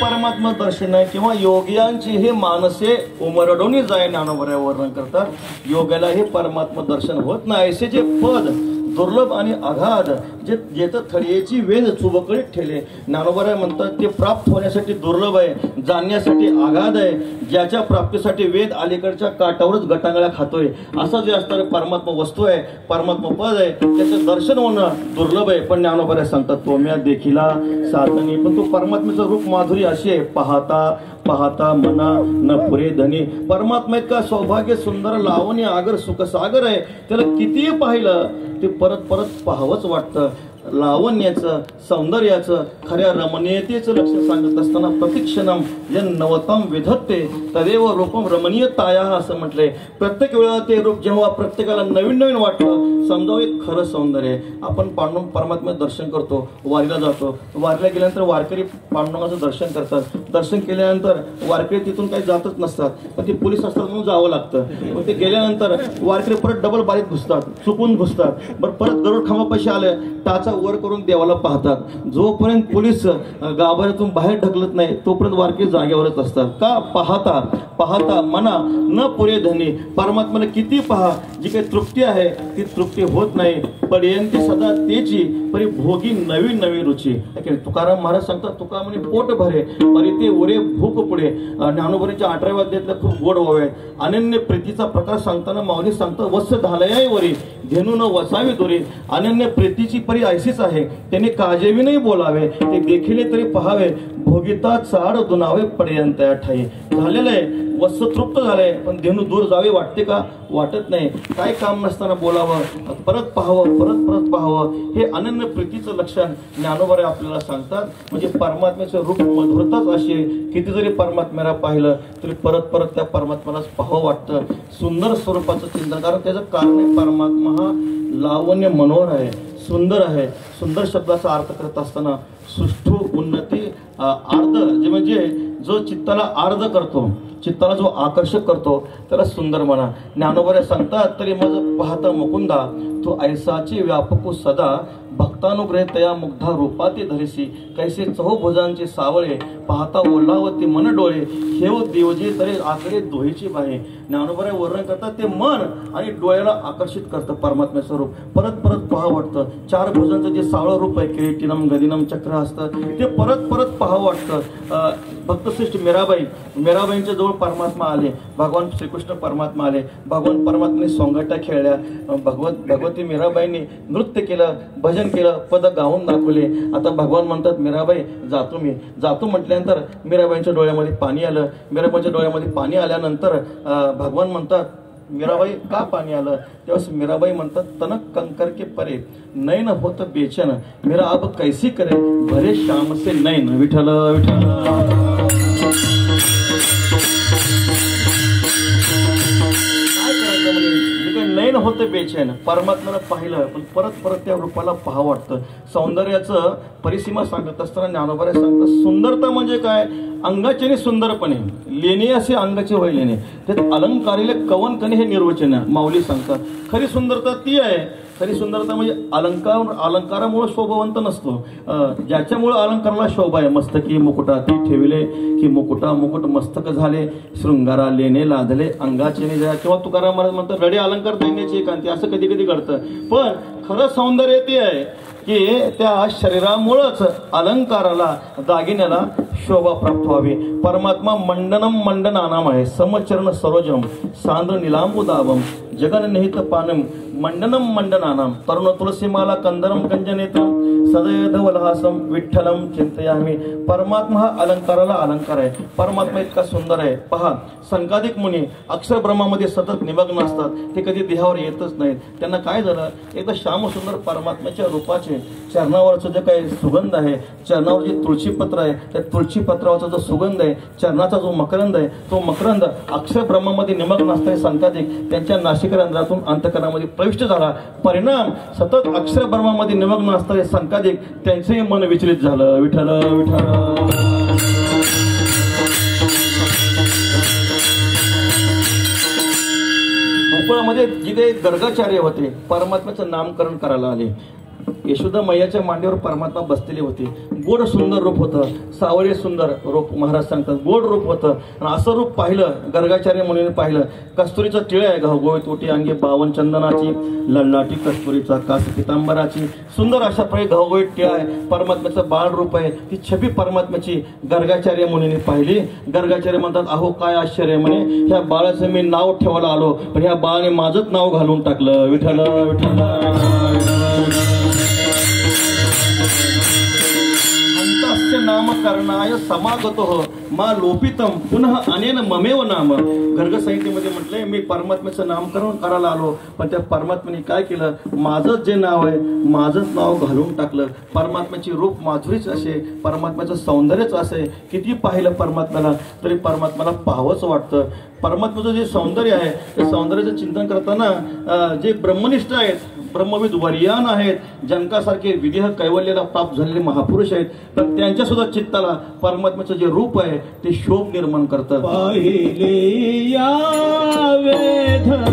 परमात्मा दर्शन आहे किंवा योगियांची हे मानसे उमरडोनी जाय. ज्ञानोबा वर्णन करतात योगाला हे परमात्मा दर्शन होत नाही. असे जे पद दुर्लभ आणि अगाध जे जेथं थळीची वेद चुबकडीत ठेले. ज्ञानोबा म्हणतात ते प्राप्त होण्यासाठी दुर्लभ आहे, जाणण्यासाठी अगाध आहे. ज्याच्या प्राप्तीसाठी वेद अलीकडच्या काठावरच गटांगळ्या खातोय असं जे असणारे परमात्मा वस्तू आहे, परमात्मा पद आहे, त्याचं दर्शन होणं दुर्लभ आहे. पण ज्ञानोबा सांगतात तोम्या देखिला साधनी. पण तो परमात्म्याचं रूप माधुरी अशी आहे पाहता पाहता मना न पुरे धनी. परमात्मा इतका सौभाग्य सुंदर लावणी आगर सुख सागर आहे, त्याला कितीही पाहिलं ते परत परत पाहावंच वाटतं. लावण्याचं सौंदर्याचं खऱ्या रमणीयतेचं लक्ष सांगत असताना प्रतिक्षणम यन नवतम विधत्ते तदेव रूपम रमणीयताया असं म्हटलंय. प्रत्येक वेळा ते रूप जेव्हा प्रत्येकाला नवीन नवीन वाटलं समजावं एक खरं सौंदर्य आहे. आपण पांडुरंग परमात्म्याचं दर्शन करतो, वारीला जातो, वारीला गेल्यानंतर वारकरी पांडुरंगाचं दर्शन करतात. दर्शन केल्यानंतर वारकरी तिथून काही जातच नसतात, पण ते पोलीस असतात म्हणून जावं लागतं. पण ते गेल्यानंतर वारकरी परत डबल बारीत घुसतात, चुकून घुसतात. बरं परत गरुड खांबापाशी आले टाचा वर करून देवाला पाहतात. जोपर्यंत पोलीस गाभाऱ्यातून बाहेर ढकलत नाही तोपर्यंत वारकरी जागेवरच असतात. का पाहता पाहता मना न पुरे धनी. परमात्म्याला किती पहा जी काही तृप्ती आहे ती तृप्ती होत नाही. पर्यंती सदा तेची परी भोगी नवीन नवीन रुची. तुकाराम महाराज सांगतात तुका म्हणे पोट भरे परी ते उरे भूक पुढे. ज्ञानोबरीच्या 18व्या अध्यायातल्या खूप गोड ओव्या आहेत. अनन्य प्रीतीचा प्रकार सांगताना माऊली सांगतात वत्स धालयाय वरी धेनू न वसावी दोरी. अनन्य प्रीतीची परी ऐशी तशीच आहे. त्यांनी काजेविनही बोलावे, ते देखिले तरी पहावे, भोगिता चाड दुनावे पर्यंत ठाई. झालेलं आहे, वत्स तृप्त झालंय, पण धेनू दूर जावे वाटते का? वाटत नाही. काय काम नसताना बोलावं, परत पाहावं, परत परत पाहावं, हे अनन्य प्रीतीचं लक्षण ज्ञानोबा आपल्याला सांगतात. म्हणजे परमात्म्याचं रूप मधुरताच अशी आहे, किती जरी परमात्म्याला पाहिलं तरी परत परत त्या परमात्म्यालाच पाहावं वाटतं. सुंदर स्वरूपाचं चिंतन, कारण त्याचं कारण आहे परमात्मा हा लावण्य मनोहर आहे, सुंदर आहे. सुंदर शब्दाचा अर्थ करत असताना सुष्ठू उन्नती आर्ध, जे म्हणजे जो चित्ताला आर्ध करतो, चित्ताला जो आकर्षक करतो त्याला सुंदर म्हणा. ज्ञानोबा सांगतात, तरी माझं पाहता मुकुंदा तो ऐसाची व्यापकू सदा, भक्तानुग्रह तया मुग्धा रूपाती धरिसी, कैसे चहूभुजांचे सावळे, पाहता ओलावती मन डोळे, हेव देवजी तरी आकडे दोहीची बाहे. ज्ञानोबा वर्णन करतात, ते मन आणि डोळ्याला आकर्षित करतं परमात्म्याचं रूप, परत परत पहा वाटतं. चार भुजांचं जे सावळं रूप आहे, किरीटिनम गदिनम चक्र असतं, ते परत परत पहावं वाटतं. भक्तश्रेष्ठ मीराबाईंच्या जवळ परमात्मा आले, भगवान श्रीकृष्ण परमात्मा आले, भगवान परमात्म्याने सोंगट्या खेळल्या, भगवती मीराबाईंनी नृत्य केलं, भजन केलं, पद गाऊन दाखवले. आता भगवान म्हणतात, मीराबाई जातो, मी जातो म्हटल्यानंतर मीराबाईंच्या डोळ्यामध्ये पाणी आलं. मीराबाईंच्या डोळ्यामध्ये पाणी आल्यानंतर भगवान म्हणतात, मीराबाई का पाणी आलं? तेव्हा मीराबाई म्हणतात, तनक कंकर के परे नैन होत बेचन, मेरा अब कैसी करे भरे श्याम से नैन. विठ्ठल विठ्ठल. नैन होते बेचैन, परमात्म्याला पाहिलं पण परत परत त्या रूपाला पाहावं वाटतं. सौंदर्याचं परिसीमा सांगत असताना ज्ञानोबा सांगतात, सुंदरता म्हणजे काय? अंगाचे सुंदरपणे लेणे असे अंगाचे वय लेणे, त्यात अलंकारिले कवन कणे हे निर्वचन माऊली सांगतात. खरी सुंदरता ती आहे. खरी सुंदरता म्हणजे अलंकारामुळे शोभवंत नसतो, ज्याच्यामुळे अलंकाराला शोभा आहे. मस्तकी मुकुटा ती ठेविले, की मुकुट मस्तक झाले, शृंगारा लेणे लादले अंगाचे जया. किंवा तुकाराम महाराज म्हणतात, रडे अलंकार दैन्याची एकांती. असं कधी कधी घडतं, पण खरं सौंदर्य ते आहे की त्या शरीरामुळंच अलंकाराला, दागिन्याला शोभा प्राप्त व्हावी. परमात्मा मंडनम मंडनानाम आहे, समचरण सरोजम सांद्र निलांबुदावम जगन निहित पानम मंडनम मंडनानाम, तरुण तुलसीमाला कंदरम कंजनेत्रम सदैधवलहासम विठ्ठलम चिंतयामी. परमात्मा हा अलंकाराला अलंकार आहे. परमात्मा इतका सुंदर आहे. पहा, संकादिक मुनी अक्षर ब्रह्मामध्ये सतत निमग्न असतात, ते कधी देहावर येतच नाहीत. त्यांना काय झालं, एकदा श्यामसुंदर परमात्म्याच्या रूपाचे चरणावरचं जे काही सुगंध आहे, चरणावर जे तुळशीपत्र आहे, त्या तुळशीपत्रावरचा जो सुगंध आहे, चरणाचा जो मकरंद आहे, तो मकरंद अक्षर ब्रह्मामध्ये निमग्न असणारे संकादिक त्यांच्या नाशिकरंध्रातून अंतकरणामध्ये प्रविष्ट झाला. परिणाम, सतत अक्षर ब्रह्मामध्ये निमग्न असणारे संकादिक त्यांचेही मन विचलित झालं. विठ्ठल विठ्ठल. गोकुळामध्ये जिथे गर्गाचार्य होते, परमात्म्याचं नामकरण करायला आले. यशोदा मैयाच्या मांडीवर परमात्मा बसलेले होते. गोड सुंदर रूप होतं, सावळे सुंदर रूप, महाराज सांगतात गोड रूप होतं. आणि असं रूप पाहिलं गर्गाचार्य मुनीने पाहिलं. कस्तुरीचं टिळे आहे, घवघवीत ओटी अंगी बावन चंदनाची, ललाटी कस्तुरीचा कास पितांबराची. सुंदर अशा प्रकारे घवघवीत टिळा आहे, परमात्म्याचं बाळ रूप आहे. ती छबी परमात्म्याची गर्गाचार्य मुनीने पाहिली. गर्गाचार्य म्हणतात, अहो काय आश्चर्य म्हणे, ह्या बाळाचं मी नाव ठेवायला आलो, पण ह्या बाळाने माझंच नाव घालून टाकलं. विठ्ठल विठ्ठल. नामकरणाय समागतो मा लोपितम पुनः अनेन ममेव नाम. गर्ग संहितेमध्ये म्हटलंय, मी परमात्म्याचं नामकरण करायला आलो, पण त्या परमात्म्याने काय केलं, माझंच जे नाव आहे माझंच नाव घालून टाकलं. परमात्म्याची रूप माधुरीच असे, परमात्म्याचं सौंदर्यच असे, किती पाहिलं परमात्म्याला तरी परमात्म्याला पाहावंच वाटतं. परमात्म्याचं जे सौंदर्य आहे, त्या सौंदर्याचं चिंतन करताना जे ब्रह्मनिष्ठ आहेत, ब्रह्मविद वरियान आहेत, जनकासारखे विदेह कैवल्याला प्राप्त झालेले महापुरुष आहेत, तर त्यांच्या सुद्धा चित्ताला परमात्म्याचं जे रूप आहे ते शोभ निर्माण करतं. पाहिले या वेधला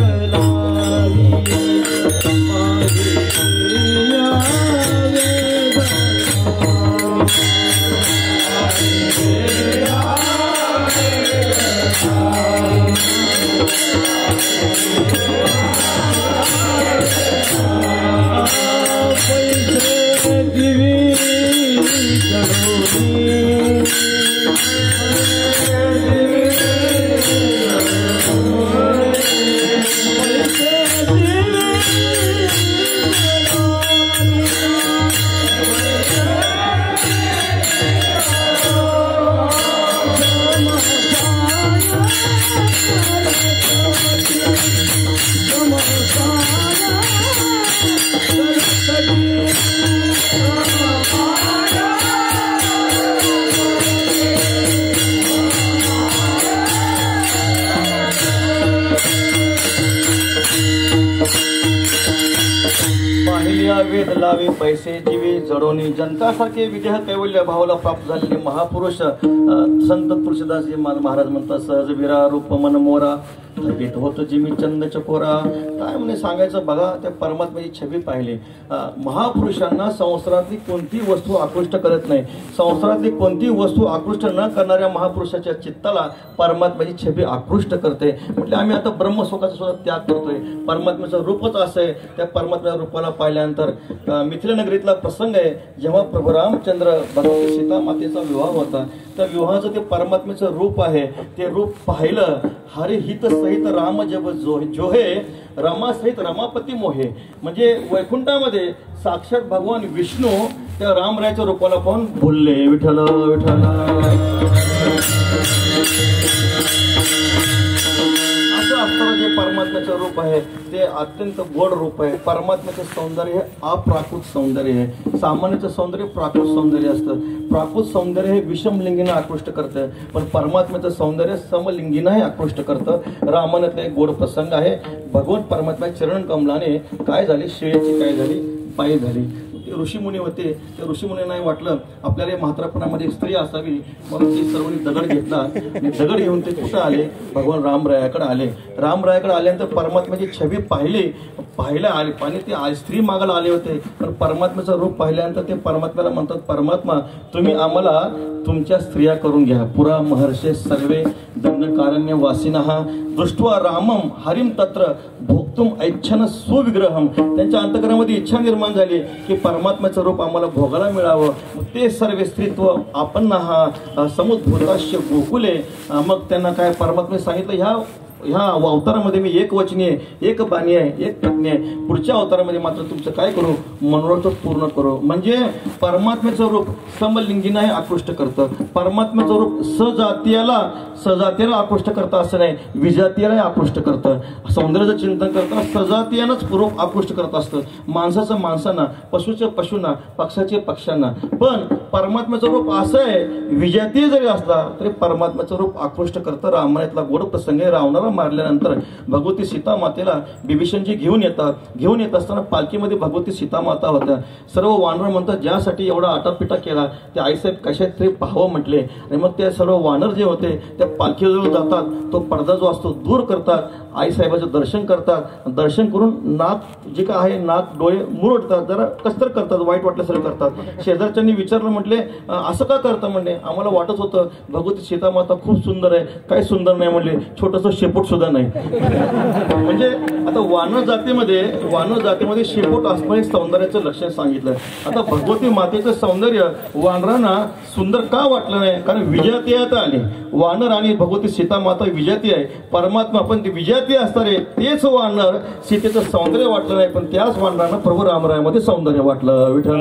पाहिल्या वेद लावे पैसे जीवे जडोनी जनतासारखे विदेह कैवल्य भावाला प्राप्त झालेले महापुरुष संत तुळशीदासजी महाराज म्हणतात, सहज विरा रूप मन मोरा थकीत होतो जिमी चंद चकोरा. काय म्हणे सांगायचं बघा, त्या परमात्म्याची छबी पाहिली. महापुरुषांना संसारातली कोणती वस्तू आकृष्ट करत नाही. संसारातली कोणती वस्तू आकृष्ट न करणाऱ्या महापुरुषाच्या चित्ताला परमात्म्याची छबी आकृष्ट करते. म्हटले आम्ही आता ब्रह्मसुखाचा सुद्धा त्याग करतोय. परमात्म्याचं रूपच असं आहे. त्या परमात्म्याच्या रूपाला पाहिल्यानंतर मिथिला नगरीतला प्रसंग आहे, जेव्हा प्रभू रामचंद्र भगवती सीता मातेचा विवाह होता. त्या विवाहाचं ते परमात्म्याचं रूप आहे. ते रूप पाहिलं. हरे हित सहित राम जब जोहे रमा सहित रमापती मोहे. म्हणजे वैकुंठामध्ये साक्षात भगवान विष्णू त्या रामरायाच्या रूपाला पाहून बोलले, विठ्ठल विठ्ठल. असं असताना जे परमात्म्याचं रूप आहे ते अत्यंत गोड रूप आहे. परमात्म्याचं सौंदर्य हे अप्राकृत सौंदर्य आहे. सामान्यचं सौंदर्य प्राकृत सौंदर्य असतं. प्राकृत सौंदर्य हे विषमलिंगीनं आकृष्ट करतं, पण परमात्म्याचं सौंदर्य समलिंगीनंही आकृष्ट करतं. रामायणातला एक गोड प्रसंग आहे. भगवान परमात्मा चरण कमलाने काय झाले, शेळीची काय झाली, पायी झाली. ऋषीमुनी होते. त्या ऋषीमुनींना वाटलं आपल्याला म्हातारपणामध्ये स्त्री असावी, म्हणून ते सर्वांनी दगड घेतला आणि दगड घेऊन ते कुठं आले, भगवान रामरायाकडे आले. रामरायाकडे आल्यानंतर परमात्म्याची छबी पाहायला आले. आणि ते स्त्री मागायला आले होते, पण परमात्म्याचं रूप पाहिल्यानंतर ते परमात्म्याला म्हणतात, परमात्मा तुम्ही आम्हाला तुमच्या स्त्रिया करून घ्या. पुरा महर्षे सर्वे दंडकारण्य वासिनः दृष्ट्वा रामम हरिम तत्र भोक्तुम ऐच्छन सुविग्रहम. त्यांच्या अंतकरणामध्ये इच्छा निर्माण झाली की परमात्म्याचं रूप आम्हाला भोगायला मिळावं. ते सर्व स्त्रीत्व आपण हा समुद्भूताश्य गोकुले. मग त्यांना काय परमात्म्याने सांगितलं, ह्या अवतारामध्ये मी एक वचनी आहे, एक बाणी आहे, एक पत्नी आहे. पुढच्या अवतारामध्ये मात्र तुमचं काय करू, मनोरथ पूर्ण करू. म्हणजे परमात्म्याचं रूप समलिंगीनाही आकृष्ट करतं. परमात्म्याचं रूप सजातीयाला आकृष्ट करतं असं नाही, विजातीयालाही आकृष्ट करतं. सौंदर्याचं चिंतन करताना सजातीयानंच रूप आकृष्ट करत असतं. माणसाचं माणसांना, पशुचं पशूंना, पक्षाचे पक्ष्यांना. पण परमात्म्याचं रूप असं आहे, विजातीय जरी असला तरी परमात्म्याचं रूप आकृष्ट करतं. रामायणातला गोड प्रसंग आहे. रावणाला मारल्यानंतर भगवती सीता मातेला बिभीषणजी घेऊन येत असताना पालखीमध्ये भगवती सीता माता होत्या. सर्व वानर म्हणतात ज्यासाठी एवढा आटापिटा केला ते आईसाहेब कशात तरी पाहावं म्हटले. आणि मग ते सर्व वानर जे होते त्या पालखीजवळ जातात, तो पडदा जो असतो दूर करतात, आईसाहेबाचं दर्शन करतात. दर्शन करून नाक जे काय आहे, नाक डोळे मुरडतात, जरा कसतर करतात, वाईट वाटल्यासारखं करतात. शेजारच्यांनी विचारलं, म्हटले असं का करतं. म्हणले आम्हाला वाटत होतं भगवती सीता माता खूप सुंदर आहे. काही सुंदर नाही म्हणले, छोटस शेपूट सुद्धा नाही. म्हणजे आता वानर जातीमध्ये शेपूट असणं हे सौंदर्याचं लक्षण सांगितलं. आता भगवती मातेचं सौंदर्य वानरांना सुंदर का वाटलं नाही, कारण विजातीयता आली. वानर आणि भगवती सीता माता विजाती आहे. परमात्मा पण ते विजाती असणारे तेच वानर सीतेचं सौंदर्य वाटलं नाही, पण त्याच वानरांना प्रभू रामरायामध्ये सौंदर्य वाटलं. विठ्ठल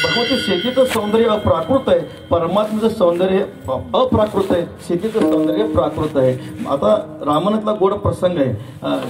भगवती सीतेचं सौंदर्य अप्राकृत आहे, परमात्म्याचं सौंदर्य अप्राकृत आहे, सीतेचं सौंदर्य प्राकृत आहे. आता रामायणातला गोड प्रसंग आहे.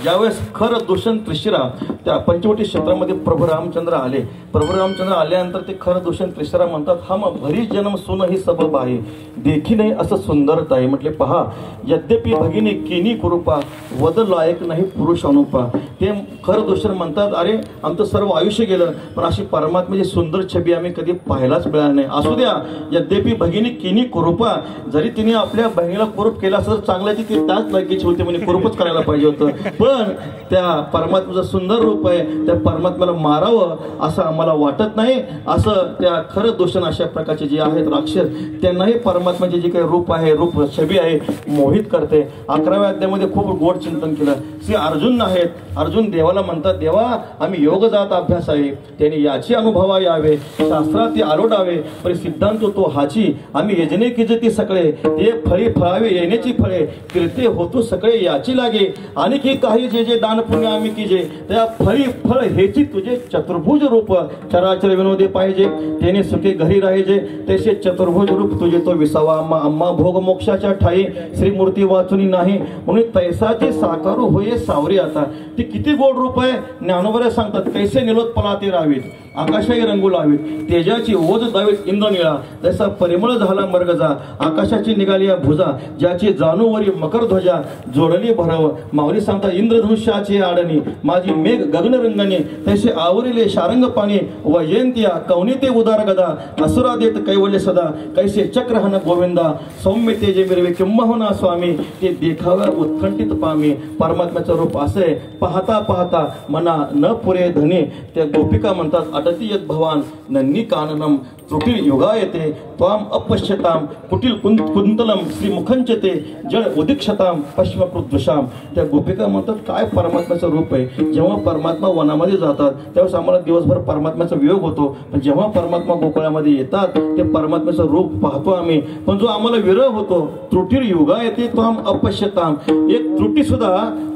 ज्यावेळेस खर दूषण त्रिशिरा त्या पंचवटी क्षेत्रामध्ये प्रभू रामचंद्र आले. प्रभू रामचंद्र आल्यानंतर ते खर दूषण त्रिशिरा म्हणतात, हा मग भरी जन्म सुन ही सबब आहे, देखी नाही असं सुंदरता आहे. म्हटले पहा, यद्यपि भगिनी केनी कुरूपा वद लायक नाही पुरुष अनुपा. ते खर दूषण म्हणतात, अरे आमचं सर्व आयुष्य गेलं, पण अशी परमात्म्याची सुंदर छबी आम्ही कधी पाहायलाच मिळाली नाही. असू द्या, यद्यपि भगिनी केनी कुरूपा, जरी तिने आपल्या बहिणीला कुरूप केला असं चांगल्याची ती त्याच लायकीची होती, म्हणजे कुरूपच करायला पाहिजे होतं. पण त्या परमात्म्याचं सुंदर रूप आहे, त्या परमात्म्याला मारावं असं आम्हाला वाटत नाही. असं त्या खरं दूषण अशा प्रकारचे जे आहेत राक्षस, त्यांनाही परमात्म्याचे जे काही रूप आहे, रूप छबी आहे, मोहित करते. 11व्या अध्यायामध्ये खूप गोड चिंतन केलं. श्री अर्जुन आहेत, अर्जुन देवाला म्हणतात, देवा आम्ही योगजात अभ्यास आहे, त्याने याची अनुभवा यावे, शास्त्रात आलोटावे, पण सिद्धांत तो हाची. आम्ही यजने किजती सगळे, ते फळे फळावे येण्याची फळे, कीर्ते होतो सगळे याची लागे. आणखी काही जे जे दान पुण्य आम्ही किजे, त्या फळी फळ हेची तुझे चतुर्भुज रूप. चराचर विनोदे पाहिजे, त्याने सुखे घरी राहायचे, तसे चतुर्भुज रूप तुझे तो विसावा. आम्हा भोग मोक्षाच्या ठाई, श्रीमूर्ती वाचुनी नाही, म्हणून तैसाचे साकारू होये सावरी. आता ते किती गोड रूप आहे. ज्ञानोबा सांगतात, कैसे निलोत्पला ते रावीत. आकाशही रंगू लावीत, तेजाची ओज दावीत इंद्रनिळा, जसा परिमळ झाला मर्गजा, आकाशाची निघाली या भुजा, ज्याची जाणूवरी मकर ध्वजा, जोडली भरव माऊली सांगता इंद्रधनुष्याची आडणी, माझी मेघ गगनरंगणी, तैसे आवरिले शारंग पाणी, वैजयंतिया कवनी ते उदार गदा, असुरा देत कैवल्य सदा, कैसे चक्रहन गोविंदा, सौम्य तेजे मिरवे किंबहुना स्वामी, ते देखाव्या उत्कंठित पामी. परमात्म्याचं रूप असे पाहता पाहता मना न पुरे धनी. त्या गोपिका म्हणतात अटती यत भवान नन्नी काननम, त्रुटील युगायते त्वाम अपश्यताम, कुटील कुंतलम श्री मुखंचते, जळ उदीक्षताम पश्चिमकृद्वशाम. त्या गोपिका म्हणतात काय परमात्म्याचं रूप आहे. जेव्हा परमात्मा वनामध्ये जातात त्यावेळेस आम्हाला दिवसभर परमात्म्याचा वियोग होतो, पण जेव्हा परमात्मा गोकुळामध्ये येतात ते परमात्म्याचं रूप पाहतो आम्ही. पण जो आम्हाला विरह होतो, त्रुटील युगायते त्वाम अपश्यताम, एक त्रुटी सुद्धा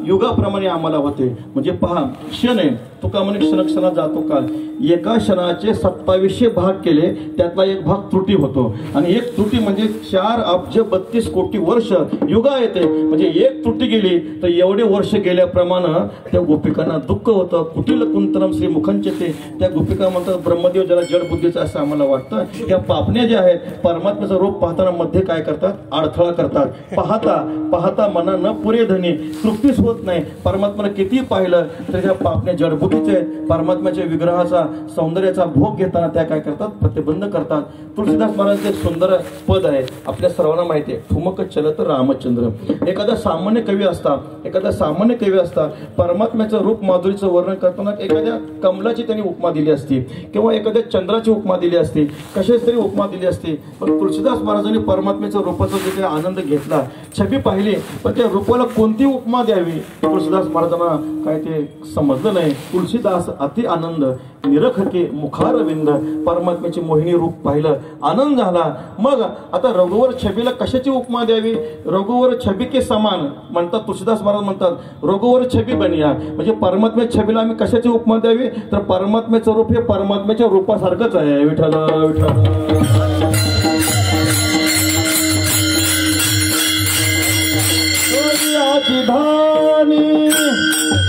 युगाप्रमाणे आम्हाला होते. म्हणजे पहा क्षण आहे, तुका म्हणे क्षण क्षणात जातो काल. एका क्षणाचे 2700 भाग केले, त्यातला एक भाग त्रुटी होतो, आणि एक त्रुटी म्हणजे 4 अब्ज 32 कोटी वर्ष युगा येते. म्हणजे एक त्रुटी गेली तर एवढे वर्ष गेल्याप्रमाणे त्या गोपिकांना दुःख होतं. कुटील कुंतलम श्री मुखंचते. त्या गोपिका म्हणतात ब्रह्मदेव ज्याला जड बुद्धीचा असं आम्हाला वाटतं. त्या पापण्या ज्या आहेत परमात्म्याचं रूप पाहताना मध्ये काय करतात, अडथळा करतात. पाहता पाहता मना न पुरे धनी, तृप्तीच होत नाही. परमात्म्याला किती पाहिलं तर त्या पापण्या जडबुद्धीचे आहेत. परमात्म्याच्या विग्रहाचा सौंदर्याचा भोग घेताना त्या काय करतात, प्रतिबंध करतात. तुलसीदास महाराजांचे एक सुंदर पद आहे, आपल्या सर्वांना माहिती आहे, ठुमक चलत रामचंद्र. एखादा सामान्य कवी असता परमात्म्याचं रूप माधुरीचं वर्णन करताना एखाद्या कमलाची त्यांनी उपमा दिली असती, किंवा एखाद्या चंद्राची उपमा दिली असती, कशाच तरी उपमा दिली असती. पण तुलसीदास महाराजांनी परमात्म्याच्या रूपाचा जे काही आनंद घेतला, छबी पाहिली, पण त्या रूपाला कोणती उपमा द्यावी तुलसीदास महाराजांना काय ते समजलं नाही. तुलसीदास अति आनंद निरखके मुखारविंद, परमात्म्याची मोहिनी रूप पाहिलं, आनंद झाला. मग आता रघुवर छबीला कशाची उपमा द्यावी. रघुवर छबी के समान म्हणतात तुलसीदास महाराज म्हणतात, रघुवर छबी बनिया. म्हणजे परमात्म्या छबीला आम्ही कशाची उपमा द्यावी, तर परमात्म्याचं रूप हे परमात्म्याच्या रूपासारखंच आहे. विठ्ठल विठ्ठल. धानी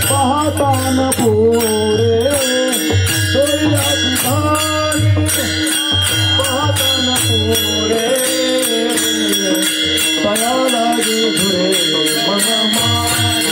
पाहता न पुरे, सोयाची धानी पाहता न पुरे, तया लागे धुरे मन मारे.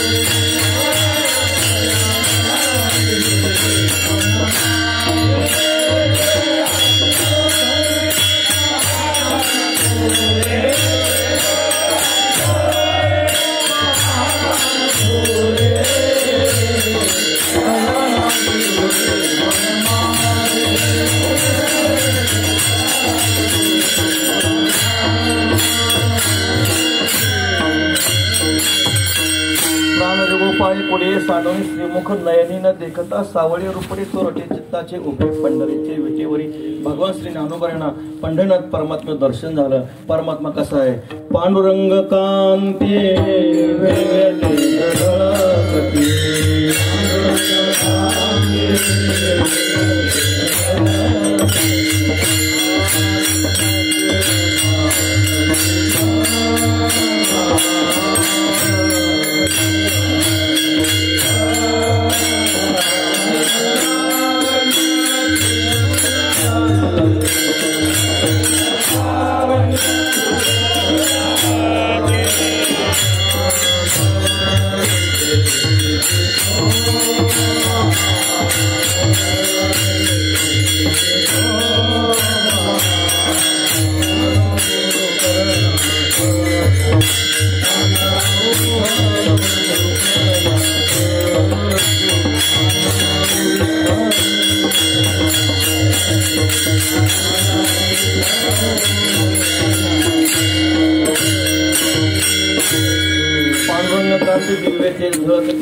पाय पुढे साडून श्रीमुख नयनी न देखता, सावळी रूपडी चोरटे चित्ताचे उभे पंढरीचे विटेवरी. भगवान श्री ज्ञानोबांना पंढरनाथ परमात्मा दर्शन झालं. परमात्मा कसा आहे, पांडुरंग कांती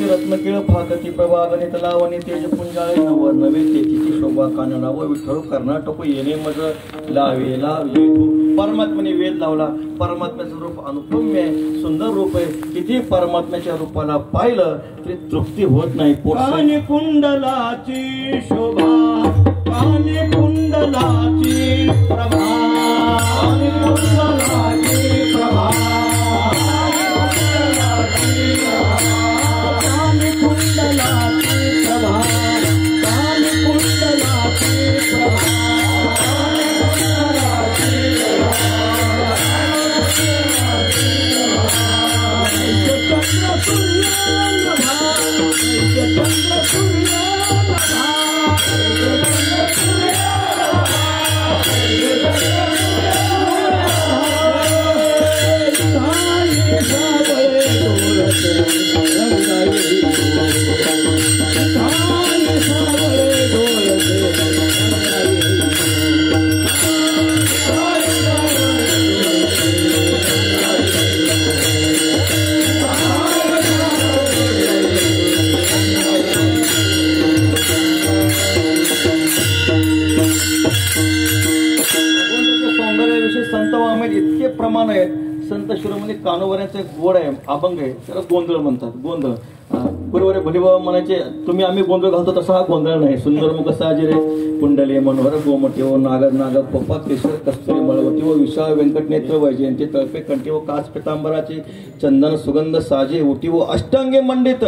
रत्नकिळ फाकती प्रभागणी तलावणी तेज पुंजाळे नव नवे तेची शोभा काननाव. विठ्ठल कर्नाटक येणे मज लावे लावे. परमात्म्याने वेद लावला. परमात्म्याचं रूप अनुपम्य आहे, सुंदर रूप आहे. किती परमात्म्याच्या रूपाला पाहिलं तरी तृप्ती होत नाही. कानी कुंडलाची शोभा, कानी कुंडलाची प्रभा, कानी कुंडलाची प्रभा, कुंडलाची प्रभा, कानी कुंडलाची इतके प्रमाण आहेत. संत शिरोमणी कानोबऱ्यांचा एक गोड आहे, अभंग आहे, त्याला गोंधळ म्हणतात. गोंधळ बरोबर भलीबाबा म्हणायचे, तुम्ही आम्ही गोंधळ घालतो तसा हा गोंधळ नाही. सुंदर मुख साजे रे कुंडले मनोहर गोमटी व नागर नागर पप्पा केशर कस्तुरी मळवती व विशाळ व्यंकटनेत्र वैजयंती तळपे कंठी व काच पितांबराची चंदन सुगंध साजे ओटी व अष्टांगे मंडित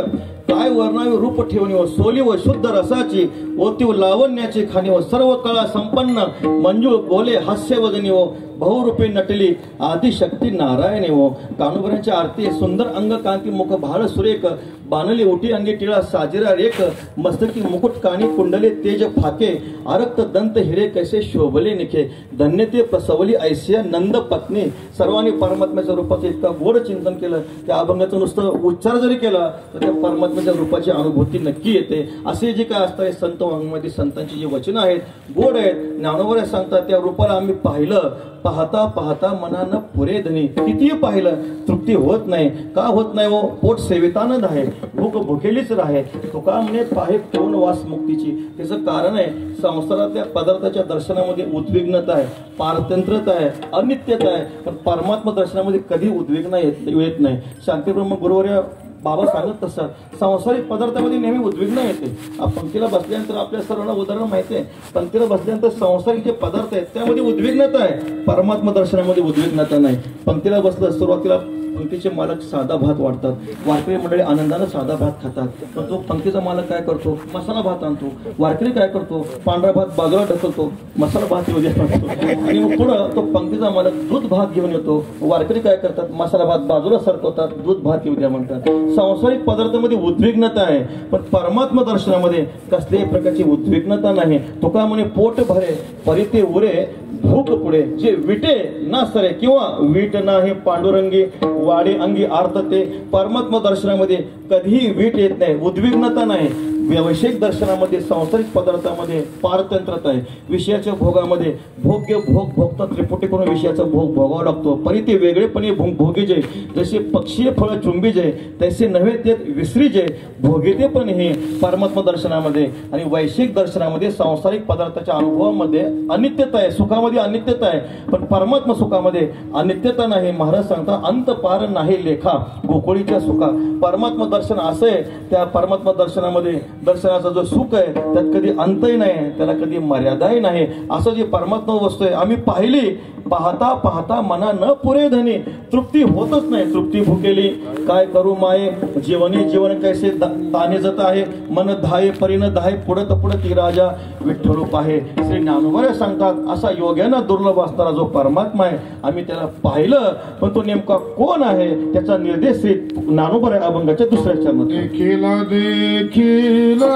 काय वर्णावी रूप ठेवणी व सोली व शुद्ध रसाची ओती व लावण्याची खाणी व सर्व कळा संपन्न मंजूळ बोले हास्यवदनी व बहुरूपी नटली आदिशक्ती नारायणी व कानोबऱ्यांची आरती सुंदर अंग कांती मुख भाळ सुरेख बानली ओटी अंगी टिळा साजिरा रेख मस्तकी मुकुट कानी कुंडले तेज फाके आरक्त दंत हिरे कैसे शोभले निखे धन्य ते प्रसवली ऐसिया नंद पत्नी. सर्वांनी परमात्म्याच्या रूपाचं इतका गोड चिंतन केलं, त्या अभंगाचं नुसतं उच्चार जरी केला तर त्या परमात्म्याच्या रूपाची अनुभूती नक्की येते. असे जे काय असतं संत वाङ्मयामध्ये संतांची जी वचनं आहेत गोड आहेत. ज्ञानोबा सांगतात त्या रूपाला आम्ही पाहिलं, पाहता पाहता मनानं पुरे धनी. कितीही पाहिलं तृप्ती होत नाही. का होत नाही हो? पोट सेवितानंद आहे, भूक भुकेलीच राहे. तुका म्हणे पाहे कोण वास मुक्तीची. त्याचं कारण आहे संसारातल्या पदार्थाच्या दर्शनामध्ये उद्विग्नता आहे, पारतंत्रता आहे, अनित्यता आहे. पण परमात्मा दर्शनामध्ये कधी उद्विग्न येत नाही. शांतीब्रह्म गुरुवर्य बाबा सांगत असतात सांसारिक पदार्थामध्ये नेहमी उद्विग्न येते. पंक्तीला बसल्यानंतर आपल्या सर्वांना उदाहरण माहिती आहे. पंक्तीला बसल्यानंतर संसारिक जे पदार्थ आहेत त्यामध्ये उद्विग्नता आहे, परमात्मा दर्शनामध्ये उद्विग्नता नाही. पंक्तीला बसलं सुरुवातीला पंक्तीचे मालक साधा भात वाढतात, वारकरी मंडळी आनंदानं साधा भात खातात. पण तो पंक्तीचा मालक काय करतो? मसाला भात आणतो. वारकरी काय करतो? पांढरा भात बाजूला ढकलतो, मसाला भात येऊ देत नसतो. आणि मग पुढं तो पंक्तीचा मालक दूध भात घेऊन येतो. वारकरी काय करतात? मसाला भात बाजूला सरकवतात, दूध भात येऊ द्या म्हणतात. सांसारिक पदार्थामध्ये उद्विग्नता आहे, पण परमात्मा दर्शनामध्ये कसल्याही प्रकारची उद्विग्नता नाही. तुका म्हणे पोट भरे परिते उरे भूक पुढे जे विटे ना सरे किंवा वीट नाही पांडुरंगी वाडे अंगी आर्तते. परमात्मा दर्शनामध्ये कधीही वीट येत नाही, उद्विग्नता नाही. व्यावसायिक दर्शनामध्ये सांसारिक पदार्थामध्ये पारतंत्रता आहे. विषयाच्या भोगामध्ये भोग्य भोग भोगता त्रिपुटी करून विषयाचा भोग भोगावा लागतो. परी ते वेगळेपणे भोगी जे जसे पक्षीय फळ चुंबी जे तसे नव्हे ते विसरी जे भोगिते पण हे परमात्मा दर्शनामध्ये. आणि वैश्विक दर्शनामध्ये सांसारिक पदार्थाच्या अनुभवामध्ये अनित्यता आहे, सुखामध्ये अनित्यता आहे, पण परमात्मा सुखामध्ये अनित्यता नाही. महाराज सांगता अंत पार नाही लेखा गोकुळीच्या सुखा. परमात्मा दर्शन असं आहे, त्या परमात्मा दर्शनामध्ये दर्शनाचा जो सुख आहे त्यात कधी अंतही नाही, त्याला कधी मर्यादाही नाही. असं जे परमात्मा वस्तू आहे आम्ही पाहिली, पाहता पाहता मना न पुरे धनी. तृप्ती होतच नाही, तृप्ती भुकेली काय करू माये जीवनी जीवन कैसे ताने जात आहे मन धाये परीन धाये पुढत पुढत राजा विठ्ठल पाहे. श्री ज्ञानोबा सांगतात असा योग्यानं दुर्लभ असणारा जो परमात्मा आहे आम्ही त्याला पाहिलं, पण तो नेमका कोण आहे त्याचा निर्देश श्री ज्ञानोबा अभंगाच्या दुसऱ्या चरणात. देखिला देखिला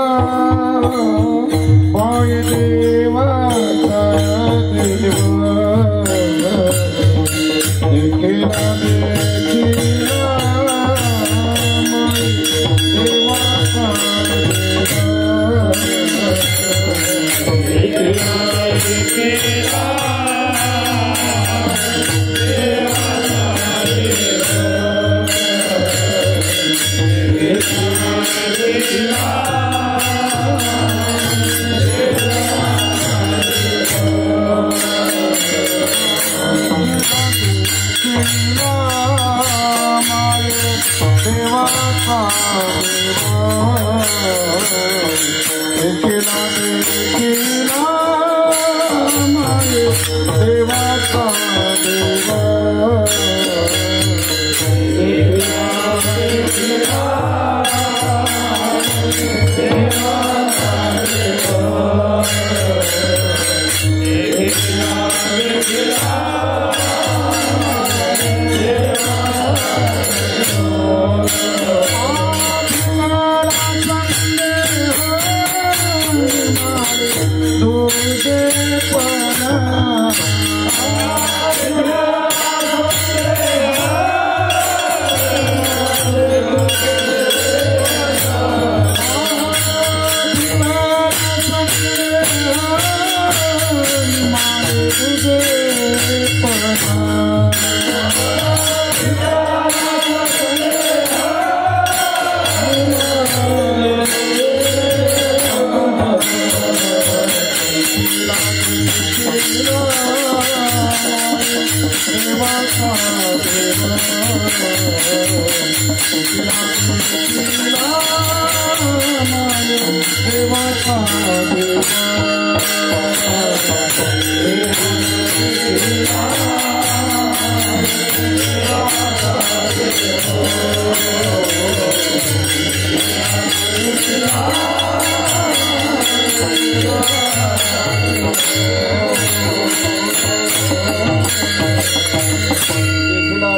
पाय देवाचा देवा देखिला देखिला देवाचा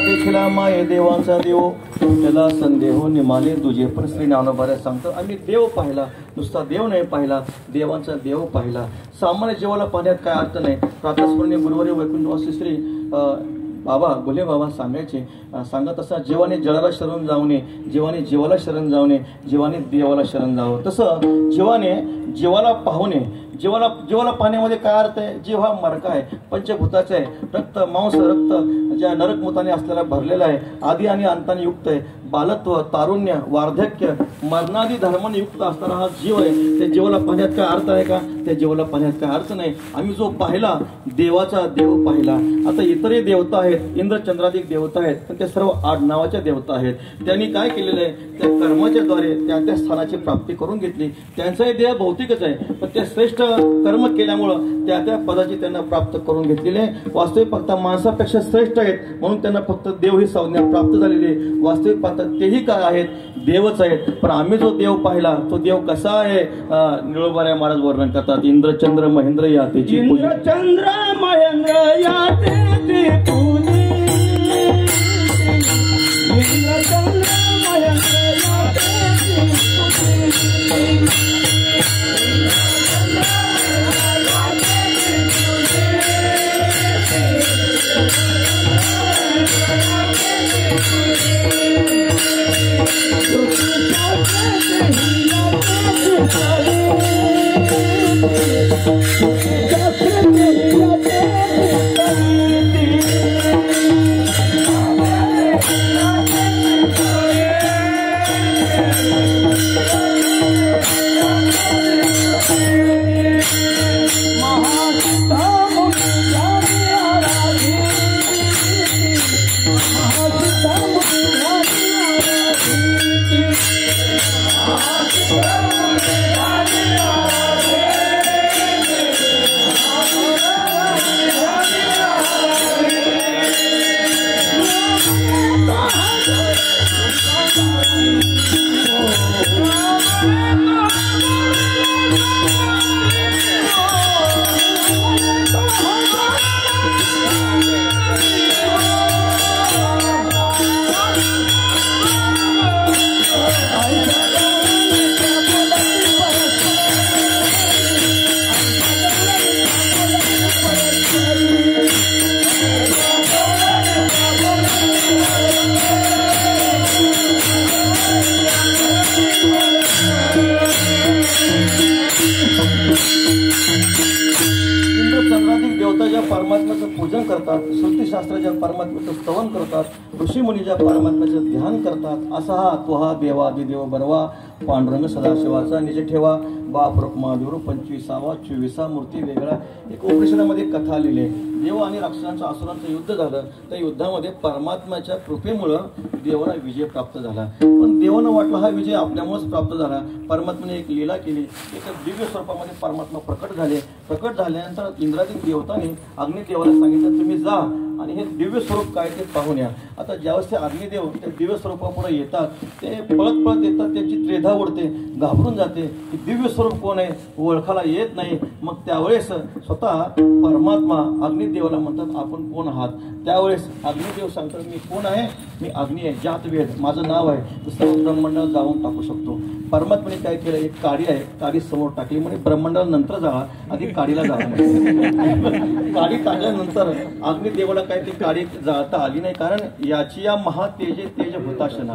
देखिला माये देवांचा देव त्याला संदेह निमाले तुझे. पण श्री ज्ञानोबाला सांगतो आम्ही देव पाहिला, नुसता देव नाही पाहिला, देवांचा देव पाहिला. सामान्य जीवाला पाहण्यात काय अर्थ नाही. प्रातस्मरणीय गुरुवारी वैकुंठवासी श्री बाबा गोले बाबा सांगत असता जीवाने जळाला शरण जाऊ नये, जीवाने जीवाला शरण जाऊ नये, जीवाने देवाला शरण जावं. तसं जीवाने जीवाला पाहू नये. जीवाला पाहण्यामध्ये काय अर्थ आहे. जीव हा मरका आहे, पंचभूताचा आहे, रक्त मांस रक्त ज्या नरकमुताने असलेला भरलेला आहे, आदी आणि अंताने युक्त आहे. बालत्व तारुण्य वार्धक्य मरणादी धर्माने युक्त असणारा हा जीव आहे. त्या जीवाला पाहण्यात काय अर्थ आहे का. त्या जीवाला पाहण्यात काय अर्थ नाही. आम्ही जो पाहिला देवाचा देव पाहिला. आता इतरही देवता आहेत, इंद्र चंद्राधिक देवता आहेत, पण ते सर्व आडनावाच्या देवता आहेत. त्यांनी काय केलेलं आहे, त्या कर्माच्या द्वारे त्या स्थानाची प्राप्ती करून घेतली. त्यांचाही देह भौतिकच आहे, पण ते श्रेष्ठ कर्म केल्यामुळं त्या पदाची त्यांना प्राप्त करून घेतलेली आहे. वास्तविक फक्त माणसापेक्षा श्रेष्ठ आहेत म्हणून त्यांना फक्त देव ही संज्ञा प्राप्त झालेली आहे. वास्तविक पाहता तेही काय आहेत, देवच आहेत. पण आम्ही जो देव पाहिला तो देव कसा आहे. निळोबाराय महाराज वर्णन करतात. इंद्रचंद्र महेंद्र या त्याची इंद्रचंद्र महेंद्र या त्याची पूजी. इंद्रचंद्र महेंद्र या त्याची पूजी. परमात्म्याचं पूजन करतात, श्रुतीशास्त्राच्या परमात्म्याचं स्तवन करतात, ऋषीमुनीच्या परमात्म्याचं ध्यान करतात. असा हा तो हा देवादिदेव बरवा पांडुरंग सदाशिवाचा निज ठेवा. बाप रुक्मादेव 25-24 मूर्ती वेगळा. एक उपनिषदामध्ये कथा लिहिली आहे. देव आणि राक्षसांचं असुरांचं युद्ध झालं. त्या युद्धामध्ये परमात्म्याच्या कृपेमुळं देवाला विजय प्राप्त झाला. पण देवानं वाटलं हा विजय आपल्यामुळेच प्राप्त झाला. परमात्म्याने एक लीला केली. एका दिव्य स्वरूपामध्ये परमात्मा प्रकट झाले. प्रकट झाल्यानंतर इंद्रादिक देवतांनी अग्निदेवाला सांगितलं तुम्ही जा आणि हे दिव्य स्वरूप काय ते पाहून या. आता ज्यावेळेस ते अग्निदेव त्या दिव्य स्वरूपापुढे येतात, ते पळत पळत येतात. त्यांची त्रेधा उडते, घाबरून जाते की दिव्य स्वरूप कोण आहे, ओळखायला येत नाही. मग त्यावेळेस स्वतः परमात्मा अग्निदेवाला म्हणतात आपण कोण आहात. त्यावेळेस अग्निदेव सांगतात मी कोण आहे, मी अग्नी आहे, जातवेद माझं नाव आहे, सर्व ब्रह्मांडात जाऊन टाकू शकतो. परमात्म्याने काय केलं, एक काडी आहे, काडी समोर टाकली. म्हणजे ब्रह्मांडाला नंतर जावा, आधी काडीला जावं. काडी टाकल्यानंतर अग्निदेवाला काय ती काडी जाळता आली नाही. कारण याची या महातेजे तेज भूताशना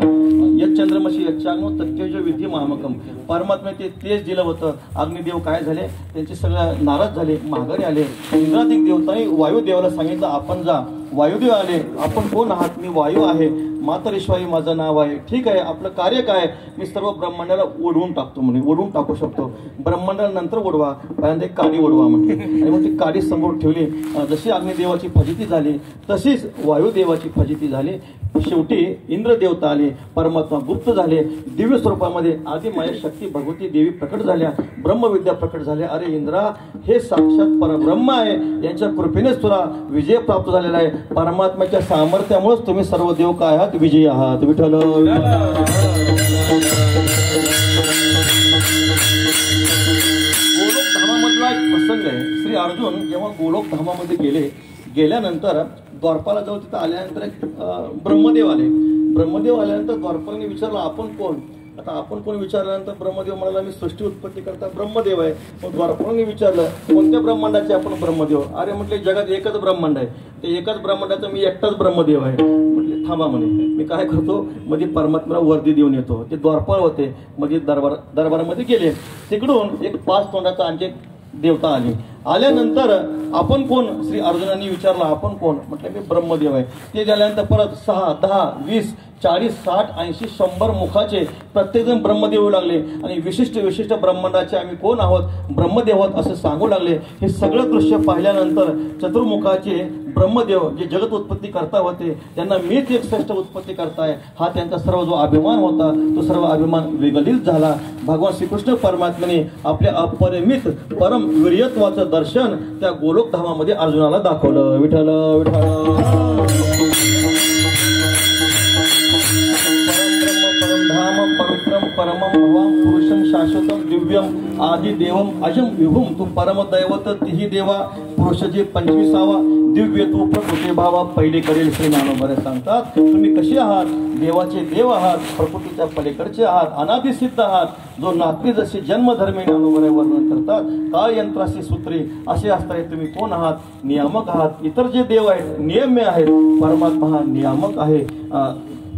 यच चंद्रमशी यच्चाग्नो तत्तेज विधी महामकम. परमात्म्याने ते तेज दिलं होतं. अग्निदेव काय झाले, त्यांचे सगळं नाराज झाले, माघारी आले. इंद्रादिक देवतांनी वायुदेवाला सांगितलं आपण जा. वायुदेव आले, आपण कोण आहात, मी वायू आहे. मातरिश्वाई माझं नाव आहे. ठीक आहे, आपलं कार्य काय? मी सर्व ब्रह्मांडाला ओढवून टाकतो म्हणे. ओढवून टाकू शकतो. ब्रह्मांडाला नंतर ओढवा, पहिल्यांदा एक काडी ओढवा म्हटली. आणि मग ती काडी समोर ठेवली. जशी अग्निदेवाची फजिती झाली तशीच वायुदेवाची फजिती झाली. शेवटी इंद्रदेवता आले, परमात्मा गुप्त झाले, दिव्य स्वरूपामध्ये आदिमाया शक्ती भगवती देवी प्रकट झाल्या, ब्रह्मविद्या प्रकट झाल्या. अरे इंद्रा, हे साक्षात परब्रह्म आहे, यांच्या कृपेनेच तुला विजय प्राप्त झालेला आहे. परमात्म्याच्या सामर्थ्यामुळेच तुम्ही सर्व देव काय आहात? विजयी आहात. विठ्ठल गोलोक धामामधला एक प्रसंग आहे. श्री अर्जुन जेव्हा गोलोक धामामध्ये गेल्यानंतर द्वारपाला जाऊ, तिथं आल्यानंतर एक ब्रह्मदेव आले. ब्रह्मदेव आल्यानंतर द्वारपालाने विचारलं, आपण कोण? आता आपण कोण विचारल्यानंतर ब्रह्मदेव म्हणाला, मी सृष्टी उत्पत्ती करता ब्रह्मदेव आहे. मग द्वारपालाने विचारलं, कोणत्या ब्रह्मांडाचे आपण ब्रह्मदेव? अरे म्हटले, जगात एकच ब्रह्मांड आहे, ते एकाच ब्रह्मांडाचा मी एकटाच ब्रह्मदेव आहे. म्हटले, थांबा म्हणे, मी काय करतो, मध्ये परमात्म्याला वर्दी देऊन येतो. ते द्वारपाल होते, मध्ये दरबारामध्ये गेले. तिकडून एक 5 तोंडाचा आणखी एक देवता आली. आल्यानंतर आपण कोण? श्री अर्जुनांनी विचारला, आपण कोण? म्हटलं, मी ब्रह्मदेव आहे. ते झाल्यानंतर परत 6, 10, 20, 40, 60, 80, 100 मुखाचे प्रत्येकजण ब्रह्मदेव येऊ लागले आणि विशिष्ट ब्रह्मांडाचे आम्ही कोण आहोत? ब्रह्मदेव आहोत असं सांगू लागले. हे सगळं दृश्य पाहिल्यानंतर चतुर्मुखाचे ब्रह्मदेव जे जगत उत्पत्ती करता होते, त्यांना मीच एक श्रेष्ठ उत्पत्ती करताय, हा त्यांचा सर्व जो अभिमान होता तो सर्व अभिमान विगलित झाला. भगवान श्रीकृष्ण परमात्म्याने आपल्या अपरिमित परम वीर्यत्वाचं दर्शन त्या गोलोक धामामध्ये अर्जुनाला दाखवलं. विठ्ठल विठ्ठल. परम पवित्रम परमं भवाम पुरुषं शाश्वतं दिव्यम आदि देवम अजम विभुम तू परम दैवत तिही देवा पुरुषजी 25वा दिव्य तू प्रकृती भावा पहिले करेल. श्री ज्ञानोबा सांगतात, तुम्ही कसे आहात? देवाचे देव आहात, प्रकृतीच्या पलीकडचे आहात, अनादिसिद्ध आहात, जो नाती जसे जन्मधर्मी ज्ञानोबा वर्णन करतात. काळ यंत्राशी सूत्री असे असताना तुम्ही कोण आहात? नियामक आहात. इतर जे देव आहेत नियम्य आहेत, परमात्मा हा नियामक आहे.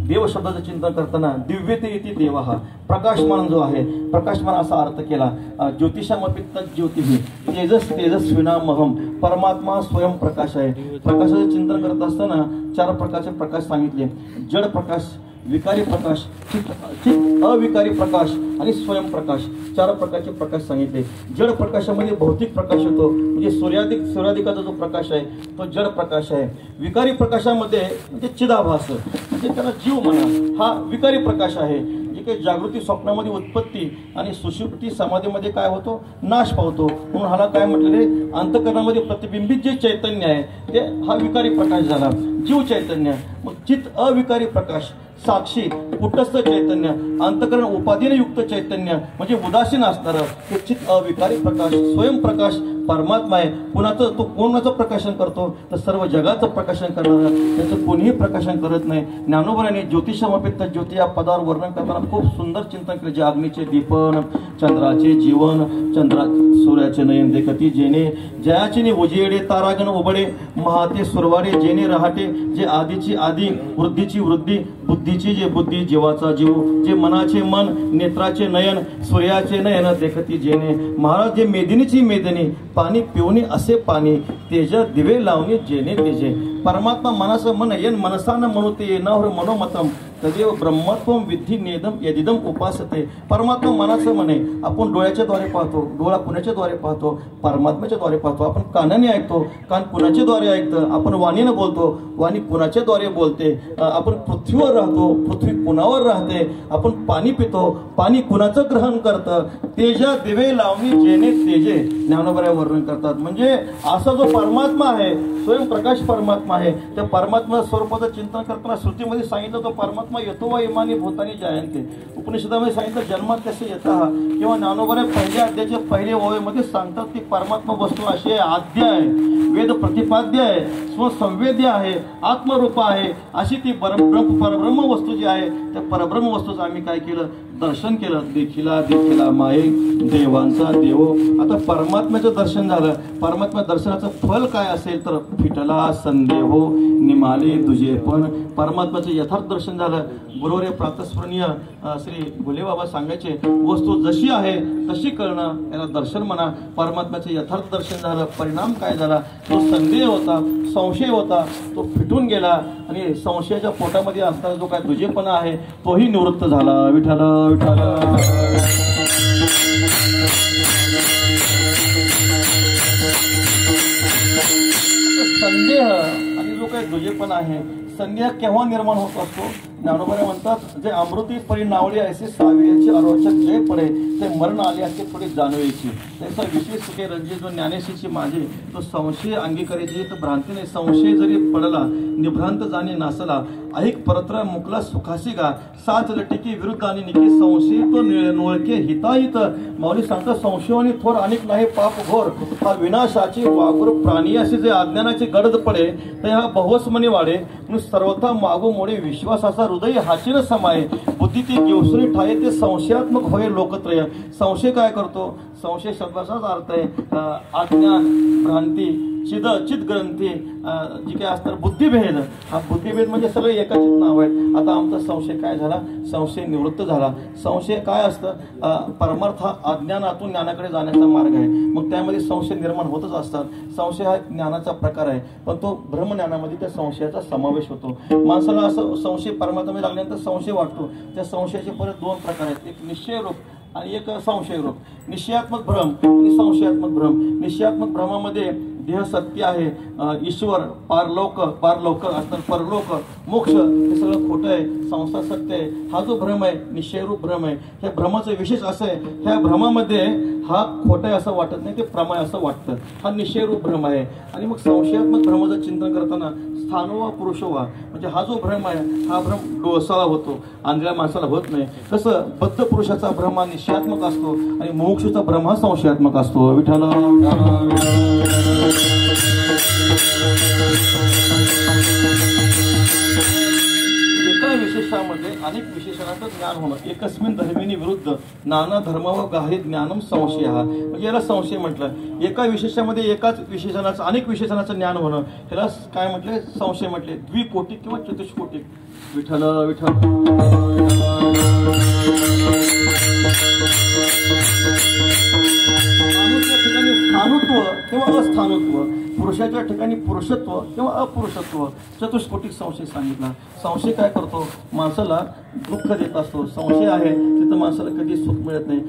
देव शब्दाचं चिंतन करताना दिव्यते इति देव हा प्रकाशमान जो आहे, प्रकाशमान असा अर्थ केला. ज्योतिषामपि तज्ज्योतिः तेजस्विनामहम. परमात्मा स्वयं प्रकाश आहे. प्रकाशाचं चिंतन करत असताना 4 प्रकारचे प्रकाश सांगितले. जड प्रकाश, विकारी प्रकाश, चित्त अविकारी प्रकाश आणि स्वयंप्रकाश. 4 प्रकारचे प्रकाश सांगितले. जड प्रकाशामध्ये भौतिक प्रकाश होतो, म्हणजे सूर्याधिकाचा जो प्रकाश आहे तो जड प्रकाश आहे. विकारी प्रकाशामध्ये म्हणजे चिदाभास, म्हणजे त्याला जीव म्हणा, हा विकारी प्रकाश आहे. जे काही जागृती स्वप्नामध्ये उत्पत्ती आणि सुषुप्ती समाधीमध्ये काय होतो? नाश पावतो. म्हणून ह्याला काय म्हटलेले? अंतःकरणामध्ये प्रतिबिंबित जे चैतन्य आहे ते हा विकारी प्रकाश झाला, जीव चैतन्य. मग चित्त अविकारी प्रकाश, साक्षी कुटस्थ चैतन्य, अंतःकरण उपाधीने युक्त चैतन्य म्हणजे उदासीन असणारं हे चित्त अविकारी प्रकाश. स्वयंप्रकाश परमात्मा आहे. तो कोणाचं प्रकाशन करतो? तर सर्व जगाचं प्रकाशन करणारं, त्याचं कोणीही प्रकाशन करत नाही. ज्ञानोबाने ज्योतिषामपित ज्योती या पदावर वर्णन करताना खूप सुंदर चिंतन केले. जे अग्नीचे दीपन, चंद्राचे जीवन, सूर्याचे नयन देखती जेणे, जयाचे उजेडे तारागण उबडे, महाते सुरवाडे जेणे रहाटे, जे आदीची आदी, वृद्धीची वृद्धी, बुद्धीची जे बुद्धी, जीवाचा जीव, जे मनाचे मन, नेत्राचे नयन, सूर्याचे नयन देखती जेणे. महाराज जे मेदिनीची मेदिनी, पाणी पिवणी असे पाणी, तेज दिवे लावणी जेणे तेजे. परमात्मा मनाचं मन येन मनसानं म्हणूते येणार मनोमतम तदेव ब्रह्मत्वम विद्धी नेदम यदिदम उपासते. परमात्मा मनाचं म्हणे. आपण डोळ्याच्या द्वारे पाहतो, डोळा कुणाच्या द्वारे पाहतो? परमात्म्याच्या द्वारे पाहतो. आपण कानाने ऐकतो, कान कुणाच्या द्वारे ऐकतं? आपण वाणीनं बोलतो, वाणी कुणाच्या द्वारे बोलते? आपण पृथ्वीवर राहतो, पृथ्वी कुणावर राहते? आपण पाणी पितो, पाणी कुणाचं ग्रहण करतं? तेजा दिवे लावणी जेणे तेजे. ज्ञानोबा वर्णन करतात. म्हणजे असा जो परमात्मा आहे, स्वयंप्रकाश परमात्मा आहे, त्या परमात्मा स्वरूपाचं चिंतन करताना श्रुतीमध्ये सांगितलं तो परमात्मा येतो वा इमानी भूतानी जायंते. उपनिषदामध्ये सांगितलं जन्मात कसे येतात, किंवा ज्ञानोबा पहिल्या अध्यायाच्या पहिल्या ओळीमध्ये सांगतात की परमात्मा वस्तू अशी आहे, आद्य आहे, वेद प्रतिपाद्य आहे, स्वसंवेद्य आहे, आत्मरूप आहे, अशी ती परब्रह्म वस्तू जी आहे त्या परब्रह्म वस्तूचं आम्ही काय केलं? दर्शन केलं. देखिला माये देवांचा देव. आता परमात्म्याचं दर्शन झालं. परमात्मा दर्शनाचं फल काय असेल तर फिटला संदेहो निमाले तुझे पण. परमात्म्याचं यथार्थ दर्शन झालं. बरोबर आहे. प्रातस्मरणीय श्री भोलेबाबा सांगायचे, वस्तू जशी आहे तशी कळणं याला दर्शन म्हणा. परमात्म्याचं यथार्थ दर्शन झालं. परिणाम काय झाला? तो संदेह होता, संशय होता तो फिटून गेला आणि संशयाच्या पोटामध्ये असणारा जो काय दुजेपणा आहे तोही निवृत्त झाला. विठ्ठल विठ्ठल. संदेह आणि जो काही दुजेपणा आहे, संदेह केव्हा निर्माण होत असतो? ज्ञानोबा म्हणतात जे अमृती परी नावडी ऐसे सावियाची अरोचक जे पडे ते मरण आले असे पुढे जाणवायची. त्यांचा विशेष सुखे रंजित जो ज्ञानेशीची माझे तो संशय अंगीकारायची तर भ्रांती नाही. संशय जरी पडला निभ्रांत जाणे नासला ऐक परत्र मुकला सुखासी गा साच लटिकी विरुद्ध आणि निकी संशय तो नोळके हिताहित. माऊली सांगतात संशय आणि थोर अनेक नाही पाप घोर हा विनाशाची वाघुर प्राणी असे जे अज्ञानाची गडद पडे तर हा बहुस्मनी वाढे सर्वथा मागो मोडे विश्वासाचा हृदय हाचीन समाये बुद्धी ती गेवसुनी ठाये ते संशयात्मक होय लोकत्रय. संशय काय करतो? संशय शब्दाचाच अर्थ आहे अज्ञान भ्रांती चिद चित ग्रंथी जी काय असतात बुद्धिभेद. हा बुद्धिभेद म्हणजे सगळे एकाचित नाव आहेत. आता आमचा संशय काय झाला? संशय निवृत्त झाला. संशय काय असतं? परमार्थ हा अज्ञानातून ज्ञानाकडे जाण्याचा मार्ग आहे. मग त्यामध्ये संशय निर्माण होतच असतात. संशय हा ज्ञानाचा प्रकार आहे पण तो ब्रह्मज्ञानामध्ये त्या संशयाचा समावेश होतो. माणसाला असं संशय परमार्थामध्ये लागल्यानंतर संशय वाटतो. त्या संशयाचे परत दोन प्रकार आहेत, एक निश्चय रूप आणि एक संशय रूप. निश्चयात्मक भ्रम आणि संशयात्मक भ्रम. निश्चयात्मक भ्रमामध्ये देह सत्य आहे, ईश्वर पारलौक असतात, परलोक मोक्ष हे सगळं खोटं आहे, संसार सत्य आहे. हा जो भ्रम आहे निश्चयरूप भ्रम आहे. ह्या भ्रमाचं विशेष असं आहे ह्या भ्रमामध्ये हा खोटं आहे असं वाटत नाही, ते प्रमा आहे असं वाटतं. हा निश्चयरूप भ्रम आहे. आणि मग संशयात्मक भ्रमाचं चिंतन करताना स्थानोवा पुरुषोवा म्हणजे हा जो भ्रम आहे हा भ्रम डोळसाळा होतो, आंधळ्या माणसाला होत नाही. कसं बद्ध पुरुषाचा भ्रम हा निश्चयात्मक असतो आणि मुमुक्षूचा भ्रम हा संशयात्मक असतो. विठ्ठल एका विशेषामध्ये अनेक विशेषणाचं ज्ञान होणं. एकस्मिन धर्मिनी विरुद्ध नाना धर्म व गाही ज्ञानम संशय हा म्हणजे याला संशय म्हटलं. एका विशेषामध्ये एकाच विशेषणाचं अनेक विशेषणाचं ज्ञान होणं ह्याला काय म्हटले? संशय म्हटले. द्विकोटिक किंवा चतुष्कोटिक. विठ्ठल विठ्ठल. स्थानुत्व किंवा अस्थानुत्व, पुरुषाच्या ठिकाणी पुरुषत्व किंवा अपुरुषत्व, चतुष्कोटिक संशय सांगितला. संशय काय करतो? माणसाला दुःख देत असतो. संशय आहे तिथं माणसाला कधी सुख मिळत नाही.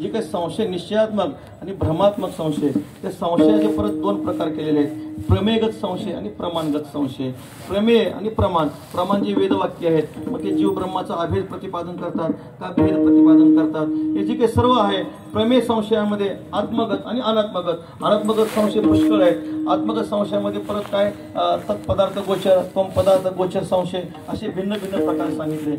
जे काही संशय निश्चयात्मक आणि भ्रमात्मक संशय, त्या संशयाचे परत दोन प्रकार केलेले आहेत, प्रमेयगत संशय आणि प्रमाणगत संशय. प्रमेय आणि प्रमाण जे वेदवाक्य आहेत मग ते जीव ब्रह्माचा अभेद प्रतिपादन करतात का भेद प्रतिपादन करतात हे जे काही सर्व आहे. प्रमेय संशयामध्ये आत्मगत आणि अनात्मगत. अनात्मगत संशय पुष्कळ आहेत. आत्मगत संशयामध्ये परत काय तत्पदार्थ गोचर त्वम पदार्थ गोचर संशय असे भिन्न भिन्न प्रकार सांगितले.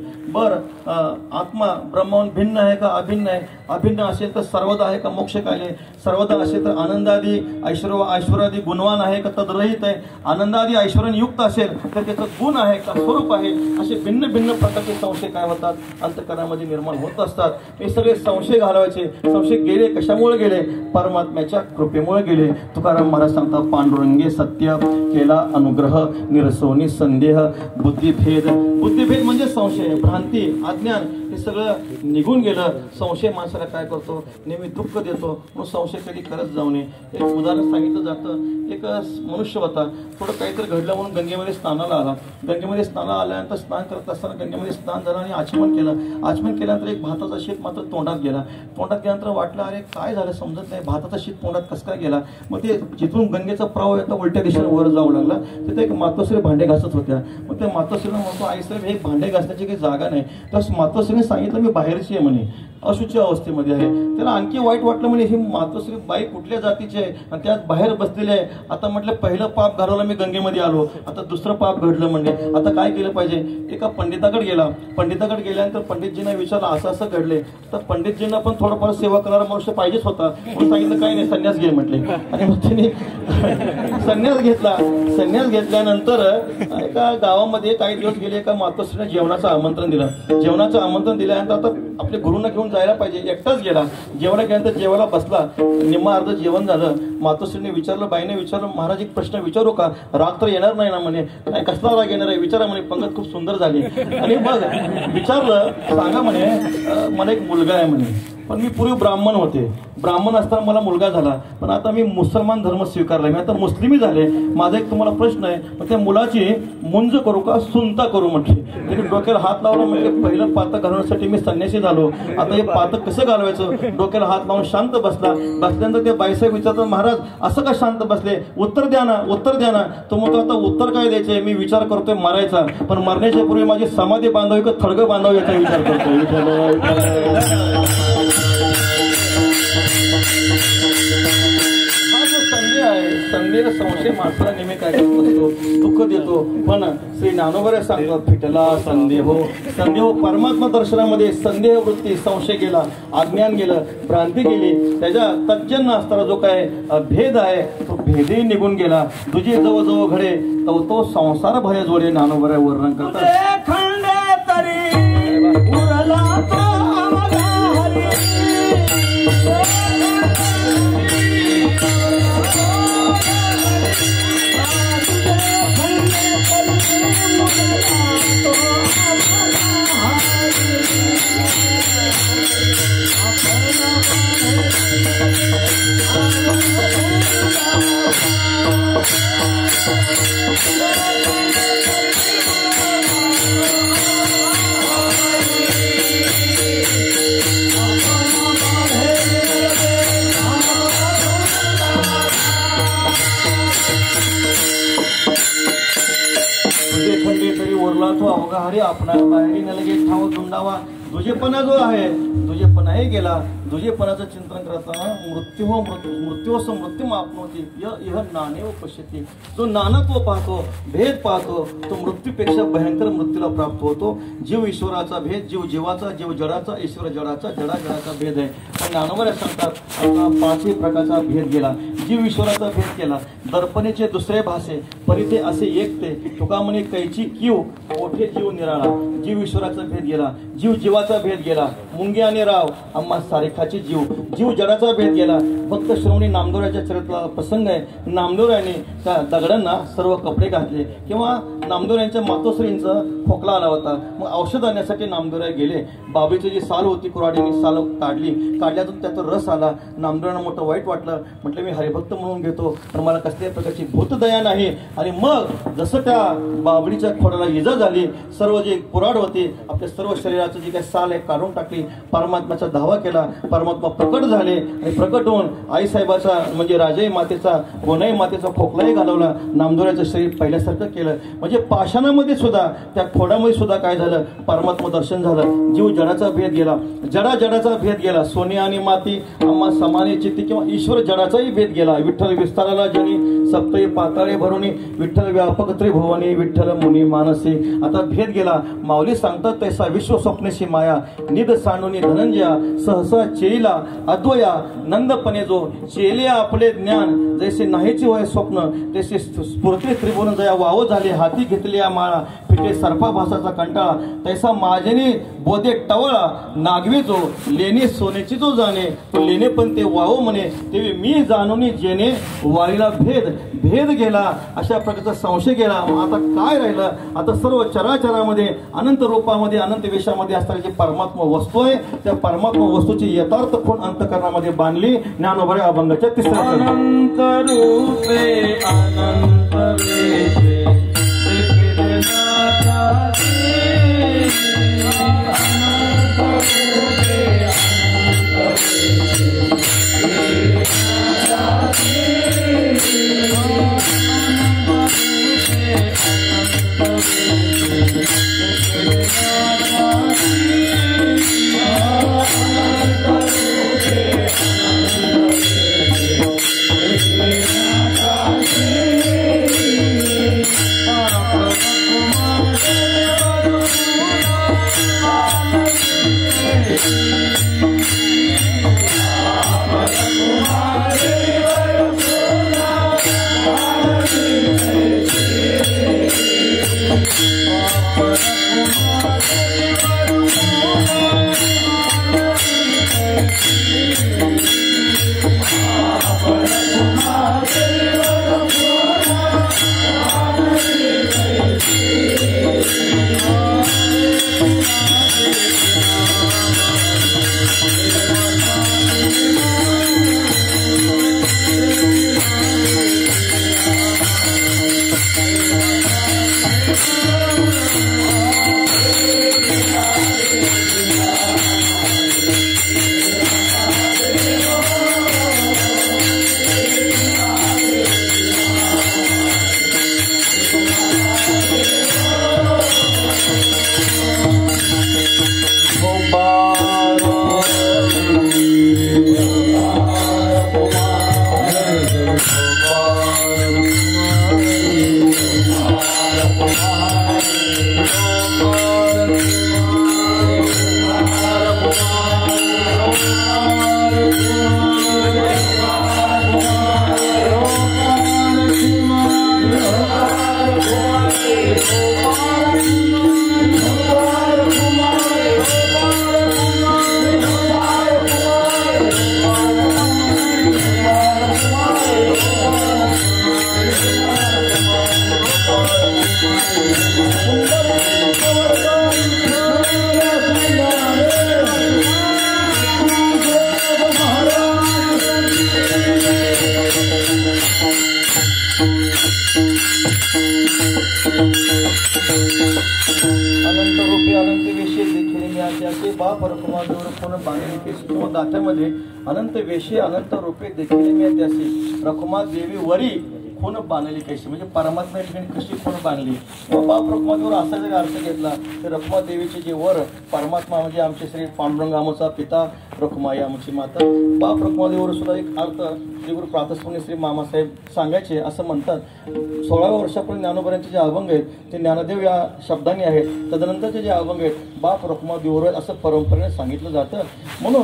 आत्मा ब्रह्माहून भिन्न आहे का अभिन्न आहे? अभिन्न असेल तर सर्वदा आहे का मोक्षकाले? सर्वदा असेल तर आनंदादी ऐश्वर्यादी गुणवान आहे का तद्रहित आहे? आनंदादी ऐश्वर्याने युक्त असेल तर त्याचं गुण आहे का स्वरूप आहे? असे भिन्न भिन्न प्रकारचे संशय काय होतात अंतःकरणामध्ये निर्माण होत असतात. हे सगळे संशय घालवायचे. संशय गेले कशामुळे गेले? परमात्म्याच्या कृपेमुळे गेले. तुकाराम महाराज सांगतात पांडुरंगे सत्य केला अनुग्रह निरसोनी संदेह बुद्धिभेद. बुद्धिभेद म्हणजे संशय भ्रांती अज्ञान हे सगळं निघून गेलं. संशय माणसाला काय करतो? नेहमी दुःख देतो. मग संशय कधी करत जाऊ नये. एक उदाहरण सांगितलं जातं. एक मनुष्य होता, थोडं काहीतरी घडलं म्हणून गंगेमध्ये स्नानाला आला. गंगेमध्ये स्नानाला आल्यानंतर स्नान करत असताना गंगेमध्ये स्नान झालं आणि आचमन केलं. आचमन केल्यानंतर एक भाताचा शीत मात्र तोंडात गेला. तोंडात गेल्यानंतर वाटलं अरे काय झालं समजत नाही, भाताचा शीत तोंडात कसं काय गेला. मग ते जिथून गंगेचा प्रवाह येतो उलट्या दिशेने वर जाऊ लागला. तिथे एक मातोश्री भांडे घासत होत्या. मग त्या मातोश्रीला म्हणतो आईसाहेब हे भांडे घासण्याची काही जागा नाही. तर मातोश्रीने सांगितलं मी बाहेरची आहे म्हणे, अशुची अवस्थेमध्ये आहे. त्याला आणखी वाईट वाटलं म्हणे ही मातोश्री बाई कुठल्या जातीची आहे आणि त्यात बाहेर बसलेली आहे. आता म्हटलं पहिलं पाप घालवलं मी गंगेमध्ये आलो, आता दुसरं पाप घडलं म्हणजे आता काय केलं पाहिजे? एका पंडिताकडे गेला. पंडिताकडे गेल्यानंतर पंडितजींना विचारलं असं असं घडले. तर पंडितजींना पण थोडंफार सेवा करणारा मनुष्य पाहिजेच होता. म्हणून सांगितलं काही नाही संन्यास घे म्हटले. आणि मग त्यांनी संन्यास घेतला. संन्यास घेतल्यानंतर एका गावामध्ये काही दिवस गेले. एका मातोश्रीने जेवणाचं आमंत्रण दिलं. जेवणाचं आमंत्रण दिल्यानंतर आता आपल्या गुरुंना घेऊन जायला पाहिजे. एकटाच गेला. जेवणा गेल्यानंतर जेवायला बसला. निम्मा अर्ध जेवण झालं. मातोश्रीने विचारलं, बाईने विचारलं महाराज एक प्रश्न विचारू का? राग तर येणार नाही ना म्हणे. नाही कसला राग येणार आहे विचारा म्हणे. पंगत खूप सुंदर झाली. आणि मग विचारलं सांगा म्हणे मला एक मुलगा आहे म्हणे. पण मी पूर्वी ब्राह्मण होते. ब्राह्मण असताना मला मुलगा झाला, पण आता मी मुसलमान धर्म स्वीकारला, मी आता मुस्लिमी झाले. माझा एक तुम्हाला प्रश्न आहे, मग त्या मुलाची मुंज करू का सुनता करू म्हटले. त्यांनी डोक्याला हात लावला, म्हणजे पहिलं पातक घालवण्यासाठी मी संन्यासी झालो, आता हे पातक कसं घालवायचं. डोक्याला हात लावून शांत बसला. बसल्यानंतर ते बाईसाहेब विचारतात, महाराज असं का शांत बसले, उत्तर द्या ना, उत्तर द्या ना. तो म्हणतो आता उत्तर काय द्यायचंय, मी विचार करतोय मरायचा, पण मरण्याच्या पूर्वी माझी समाधी बांधावी का थडगं बांधावं याचा विचार करतोय. हा जो संदेह आहे, संदेह संशय माणसाला नेहमी काय करतो, दुःख देतो. पण श्री ज्ञानोबा सांगतात, फिटला संदेह. संदेह परमात्मा दर्शनामध्ये संदेह वृत्ती, संशय गेला, अज्ञान गेलं, भ्रांती गेली. त्याच्या तज्जन असताना जो काय भेद आहे तो भेदही निघून गेला. तुझी जवळ घडे तो संसार भय जोडे. ज्ञानोबा वर्णन करतात, खंडे तरी उरला तो आम्हाला हरी. तो अवघा हरी आपणा बाहेरी न लगे ठाव झुंडावा. तुझेपणा जो आहे, तुझेपणाही गेला. तुझेपणाचं चिंतन करताना मृत्यूस मृत्यू आपणवती यह नाणे व पश्यती. जो नानत्व पाहतो, भेद पाहतो, तो मृत्यूपेक्षा भयंकर मृत्यूला प्राप्त होतो. जीव ईश्वराचा भेद, जीव जीवाचा, जीव जडाचा, ईश्वर जडाचा, जडा जडाचा भेद आहे. पण ज्ञानोबा सांगतात, आता 5ही प्रकारचा भेद गेला. जीव ईश्वराचा भेद केला, दर्पणेचे दुसरे भासे, परिते असे एकते. तुका म्हणे कैची कीव, मोठे जीव निराळा. जीव ईश्वराचा भेद गेला, जीव जीवाचा भेद गेला. मुंगे आणि राव आम्हा सारेखाची जीव. जीव जडाचा भेद गेला. फक्त श्रवणी नामदेवराच्या चरित्राला प्रसंग आहे. नामदेवरायाने त्या दगडांना सर्व कपडे घातले, किंवा नामदेवरायांच्या मातोश्रींचा खोकला आला होता. मग औषध आणण्यासाठी नामदेवराय गेले. बाबीची जी साल होती, कुऱ्हाडीने साल काढल्यातून त्याचा रस आला. नामदेवरायांना मोठं वाईट वाटलं. म्हटलं मी हरिभक्त म्हणून घेतो, तर मला कसल्याही प्रकारची भूतदया नाही. आणि मग जसं त्या बाबडीच्या खोडाला इजा झाली, सर्व जे कुऱ्हाड होते आपल्या सर्व शरीराचं जे काही साल आहे काढून टाकली. परमात्म्याचा धावा केला. परमात्मा प्रकट झाले आणि प्रकट होऊन आईसाहेबाचा म्हणजे राजाई मातेचा, गोनाई मातेचा खोकलाही घालवला. नामदेवराचं शरीर पहिल्यासारखं केलं. म्हणजे पाषाणामध्ये सुद्धा, त्या खोडामध्ये सुद्धा काय झालं, परमात्मा दर्शन झालं. जीव जडाचा भेद गेला, जडाचा भेद गेला. सोने आणि माती आम्हा समाने चित्ती, किंवा ईश्वर जडाचाही भेद गेला. विठ्ठल विस्ताराला जनी, सप्तही पाताळे भरुनी, विठ्ठल व्यापक त्रिभुवनी, विठ्ठल मुनी मानसी. आता भेद गेला. माऊली सांगतात, तैसा विश्व स्वप्नेशी माया, निद सांडुनी धनंजया, सहसा चेईला अद्वया. नंदपणे जो चेले आपले ज्ञान, जैसे नाहीचे होय स्वप्न, तैसे स्फूर्ती त्रिभुवन जया वाव झाले. हाती घेतली या माळा, फिटे सर्पा भासाचा कंटाळा. तैसा माझेने बोधे टवळा, नागवी जो लेणे सोनेची जो जाणे, तो लेणे पण ते वाव म्हणे. तेव्हा मी जाणून जेणे वारीला भेद गेला. अशा प्रकारचा संशय गेला. आता काय राहिलं, आता सर्व चराचरामध्ये, अनंत रूपामध्ये, अनंत वेशामध्ये असणारी जी परमात्मा वस्तू आहे, त्या परमात्मा वस्तूची यथार्थ खूण अंतकरणामध्ये बांधली. ज्ञानोबा अभंगाच्या तिसऱ्या अनंत रूपे अनंत वेशे, बाप रखुमा देव रखून बांधली कैसी किंवा गाथ्यामध्ये अनंत वेशे अनंत रूपे देखील मी त्याशी रखुमा देवी वरी खून बांधली कैशी म्हणजे परमात्मा या ठिकाणी कशी खून बांधली किंवा बाप रखुमा देवीवर असा जरी अर्थ घेतला तर रखुमा देवीचे जे वर परमात्मा म्हणजे आमचे श्री पांडुरंग आमचा पिता रखुमाई आमची माता बाप रखुमा देवीवर सुद्धा एक अर्थ श्रीगुरु प्रातस्मरणीय श्री मामासाहेब सांगायचे असं म्हणतात 16व्या वर्षापर्यंत ज्ञानोबरांचे जे अभंग आहेत ते ज्ञानदेव या शब्दांनी आहेत तदनंतरचे जे अभंग आहेत बाप रखुमा देवीवर असं परंपरेने सांगितलं जातं म्हणून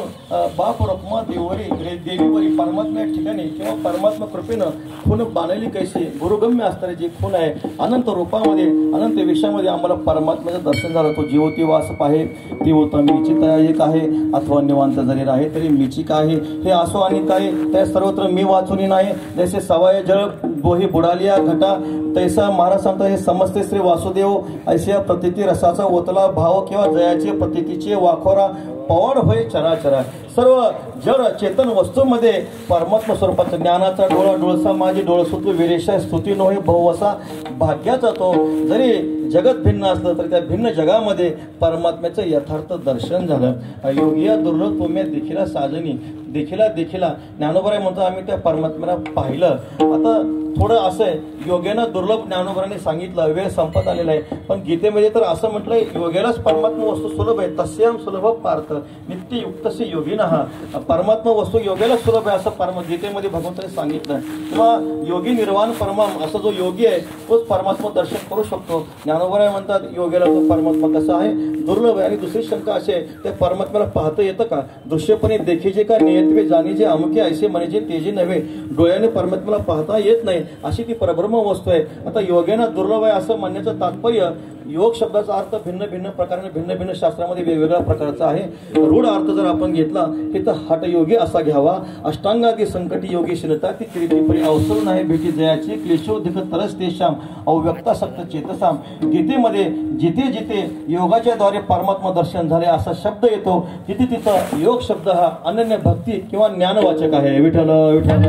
बाप रखुमा देवीवरी देवीवरी परमात्मा या ठिकाणी किंवा परमात्मा कृपेनं खून बांधली कैसे गुरुगम्य असणारे जे खून आहे अनंत रूपामध्ये अनंत विषयामध्ये आम्हाला परमात्म्याचं दर्शन झालं तो जीवती वास पाहे ती होता मीची तया एक आहे अथवा निवांत जरी राहे तरी मीची काय हे असो आणि काय त्या सर्वत्र मी वाचुनी नाही जैसे सवाय जळ बोही बुडालिया घटा तैसा महाराज सांगता हे समजते श्री वासुदेव ऐसिया प्रतिती रसाचा ओतला भाव किंवा जयाचे प्रतितीचे वाखोरा पवाड होय चराचरा सर्व जड चेतन वस्तूमध्ये परमात्मा स्वरूपाचा ज्ञानाचा डोळा डोळसा माझी डोळसुतू विरेशा स्तुती नोहे बहुवसा भाग्याचा तो जरी जगत भिन्न असलं तरी त्या भिन्न जगामध्ये परमात्म्याचं यथार्थ दर्शन झालं योगिया दुर्लभ तुम्ही देखीला साजनी देखीला ज्ञानोबराय म्हणतो आम्ही त्या परमात्म्याला पाहिलं आता थोडं असं आहे योग्यानं दुर्लभ ज्ञानोबराने सांगितलं वेळ संपत आलेला आहे पण गीतेमध्ये तर असं म्हटलंय योग्यालाच परमात्मा वस्तू सुलभ आहे तस्याम सुलभ पार्थ नित्य युक्तसे योगिना हा परमात्मा वस्तू योग्यालाच सुलभ आहे असं गीतेमध्ये भगवंताने सांगितलं किंवा योगी निर्वाण परमाम असा जो योगी आहे तोच परमात्मा दर्शन करू शकतो ज्ञानोबराय म्हणतात योग्याला तो परमात्मा कसा आहे दुर्लभ आहे आणि दुसरी शंका अशी आहे त्या परमात्म्याला पाहता येतं का दृश्यपणे देखीजे का नियत्वे जाणीजे अमुके ऐसे म्हणजे तेजे नव्हे डोळ्याने परमात्म्याला पाहता येत नाही अशी ती परब्रह्म वस्तू आहे आता योग्यानं दुर्लभ आहे असं म्हणण्याचं तात्पर्य योग शब्दाचा अर्थ भिन्न भिन्न प्रकाराने भिन्न भिन्न शास्त्रामध्ये वेगवेगळ्या प्रकारचा आहे रूढ अर्थ जर आपण घेतला की तर हटयोगी असा घ्यावा अष्टांगादी संकटी योगी शिलता ती किरीपरी अवसर नाही भेटी जयाची क्लेशोधिक तरस तेशाम अव्यक्तासक्त चेतसाम गीतेमध्ये जिथे जिथे योगाच्या द्वारे परमात्मा दर्शन झाले असा शब्द येतो तिथे तिथं योग शब्द हा अनन्य भक्ती किंवा ज्ञानवाचक आहे विठ्ठल विठ्ठल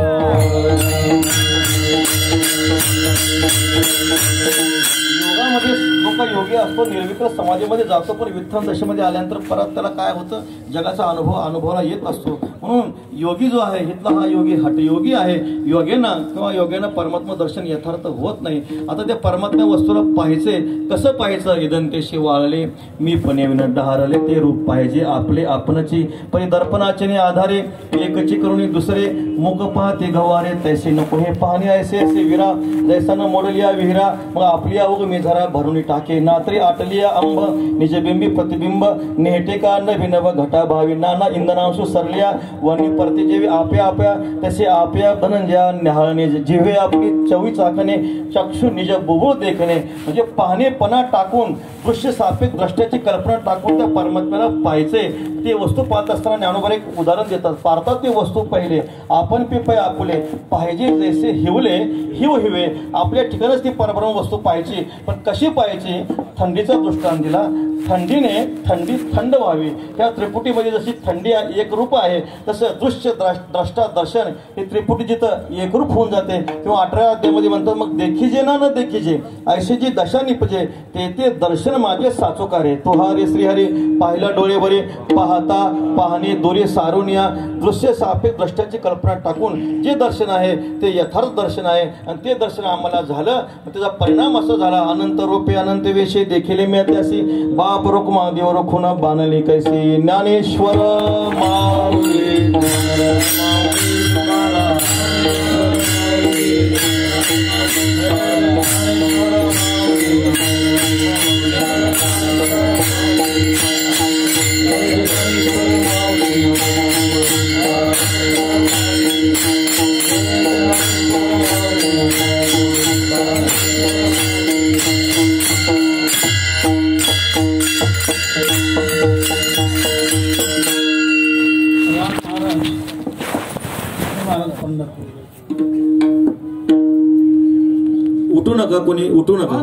योगामध्ये जो काही योगी असतो निर्विकल्प समाधीमध्ये जातो पण विठ्ठल दशेमध्ये आल्यानंतर परत त्याला काय होतं जगाचा अनुभवाला येत असतो म्हणून योगी जो आहे इथला हा योगी हटयोगी आहे योगेनं किंवा योग्यानं परमात्मा दर्शन यथार्थ होत नाही आता त्या परमात्मा वस्तूला पाहायचे कसं पाहायचं इदंतेशी वाळले मी पणेविन डहारले ते रूप पाहिजे आपले आपणची परिदर्पणाचे आधारे एकची करून दुसरे मुख पाहते गवारे तैसे नको हे पाहणे ऐसे ऐसे विरा जैसा न मोडलिया विहिरा मग आपली आवग मी जरा भरून टाके नात्री आटलिया अंब निजबिंबी प्रतिबिंब नेहटे का न भिनव घटा भावी नाना इंधनांशू सरलिया वनी परते जेवी आप्या आप्या तसे आप्या धनंजया न्याहाळणे जिव्हे आपली चवी चाकणे चक्षु निज बुबुळ देखणे म्हणजे पाहणेपणा टाकून दृश्य सापेक्ष द्रष्ट्याची कल्पना टाकून त्या परमात्म्याला पाहायचे ते वस्तू पाहत असताना ज्ञानोबा एक उदाहरण देतात पाहतात ते वस्तू पाहिले आपण पिपय आपुले पाहिजे जैसे हिवले हिवे आपल्या ठिकाणच ती परब्रह्म वस्तू पाहायची पण कशी पाहायची थंडीचा दृष्टांत दिला थंडीने थंडी थंड व्हावी त्या त्रिपुटीमध्ये जशी थंडी एक रूप आहे तसं दृश्य द्रष्टा दर्शन हे त्रिपुटी जिथं एकरूप होऊन जाते किंवा 18व्या अध्यायामध्ये म्हणतात मग देखीजे ना न देखीजे ऐशी जी दशा निपजे ते दर्शन माझे साचोकारे तो हरी श्रीहरी पाहिला डोळे बरे पाहता पाहणे दोरे सारुनिया दृश्य सापेक्ष द्रष्ट्याची कल्पना टाकून जे दर्शन आहे ते यथार्थ दर्शन आहे आणि ते दर्शन आम्हाला झालं त्याचा परिणाम असा झाला अनंत रूपे अनंत वेशे देखील मी त्यासी बाप रुक्मा देव रखून बाणली कैसी ज्ञानेश्वर उठू नका कोणी उठू नका.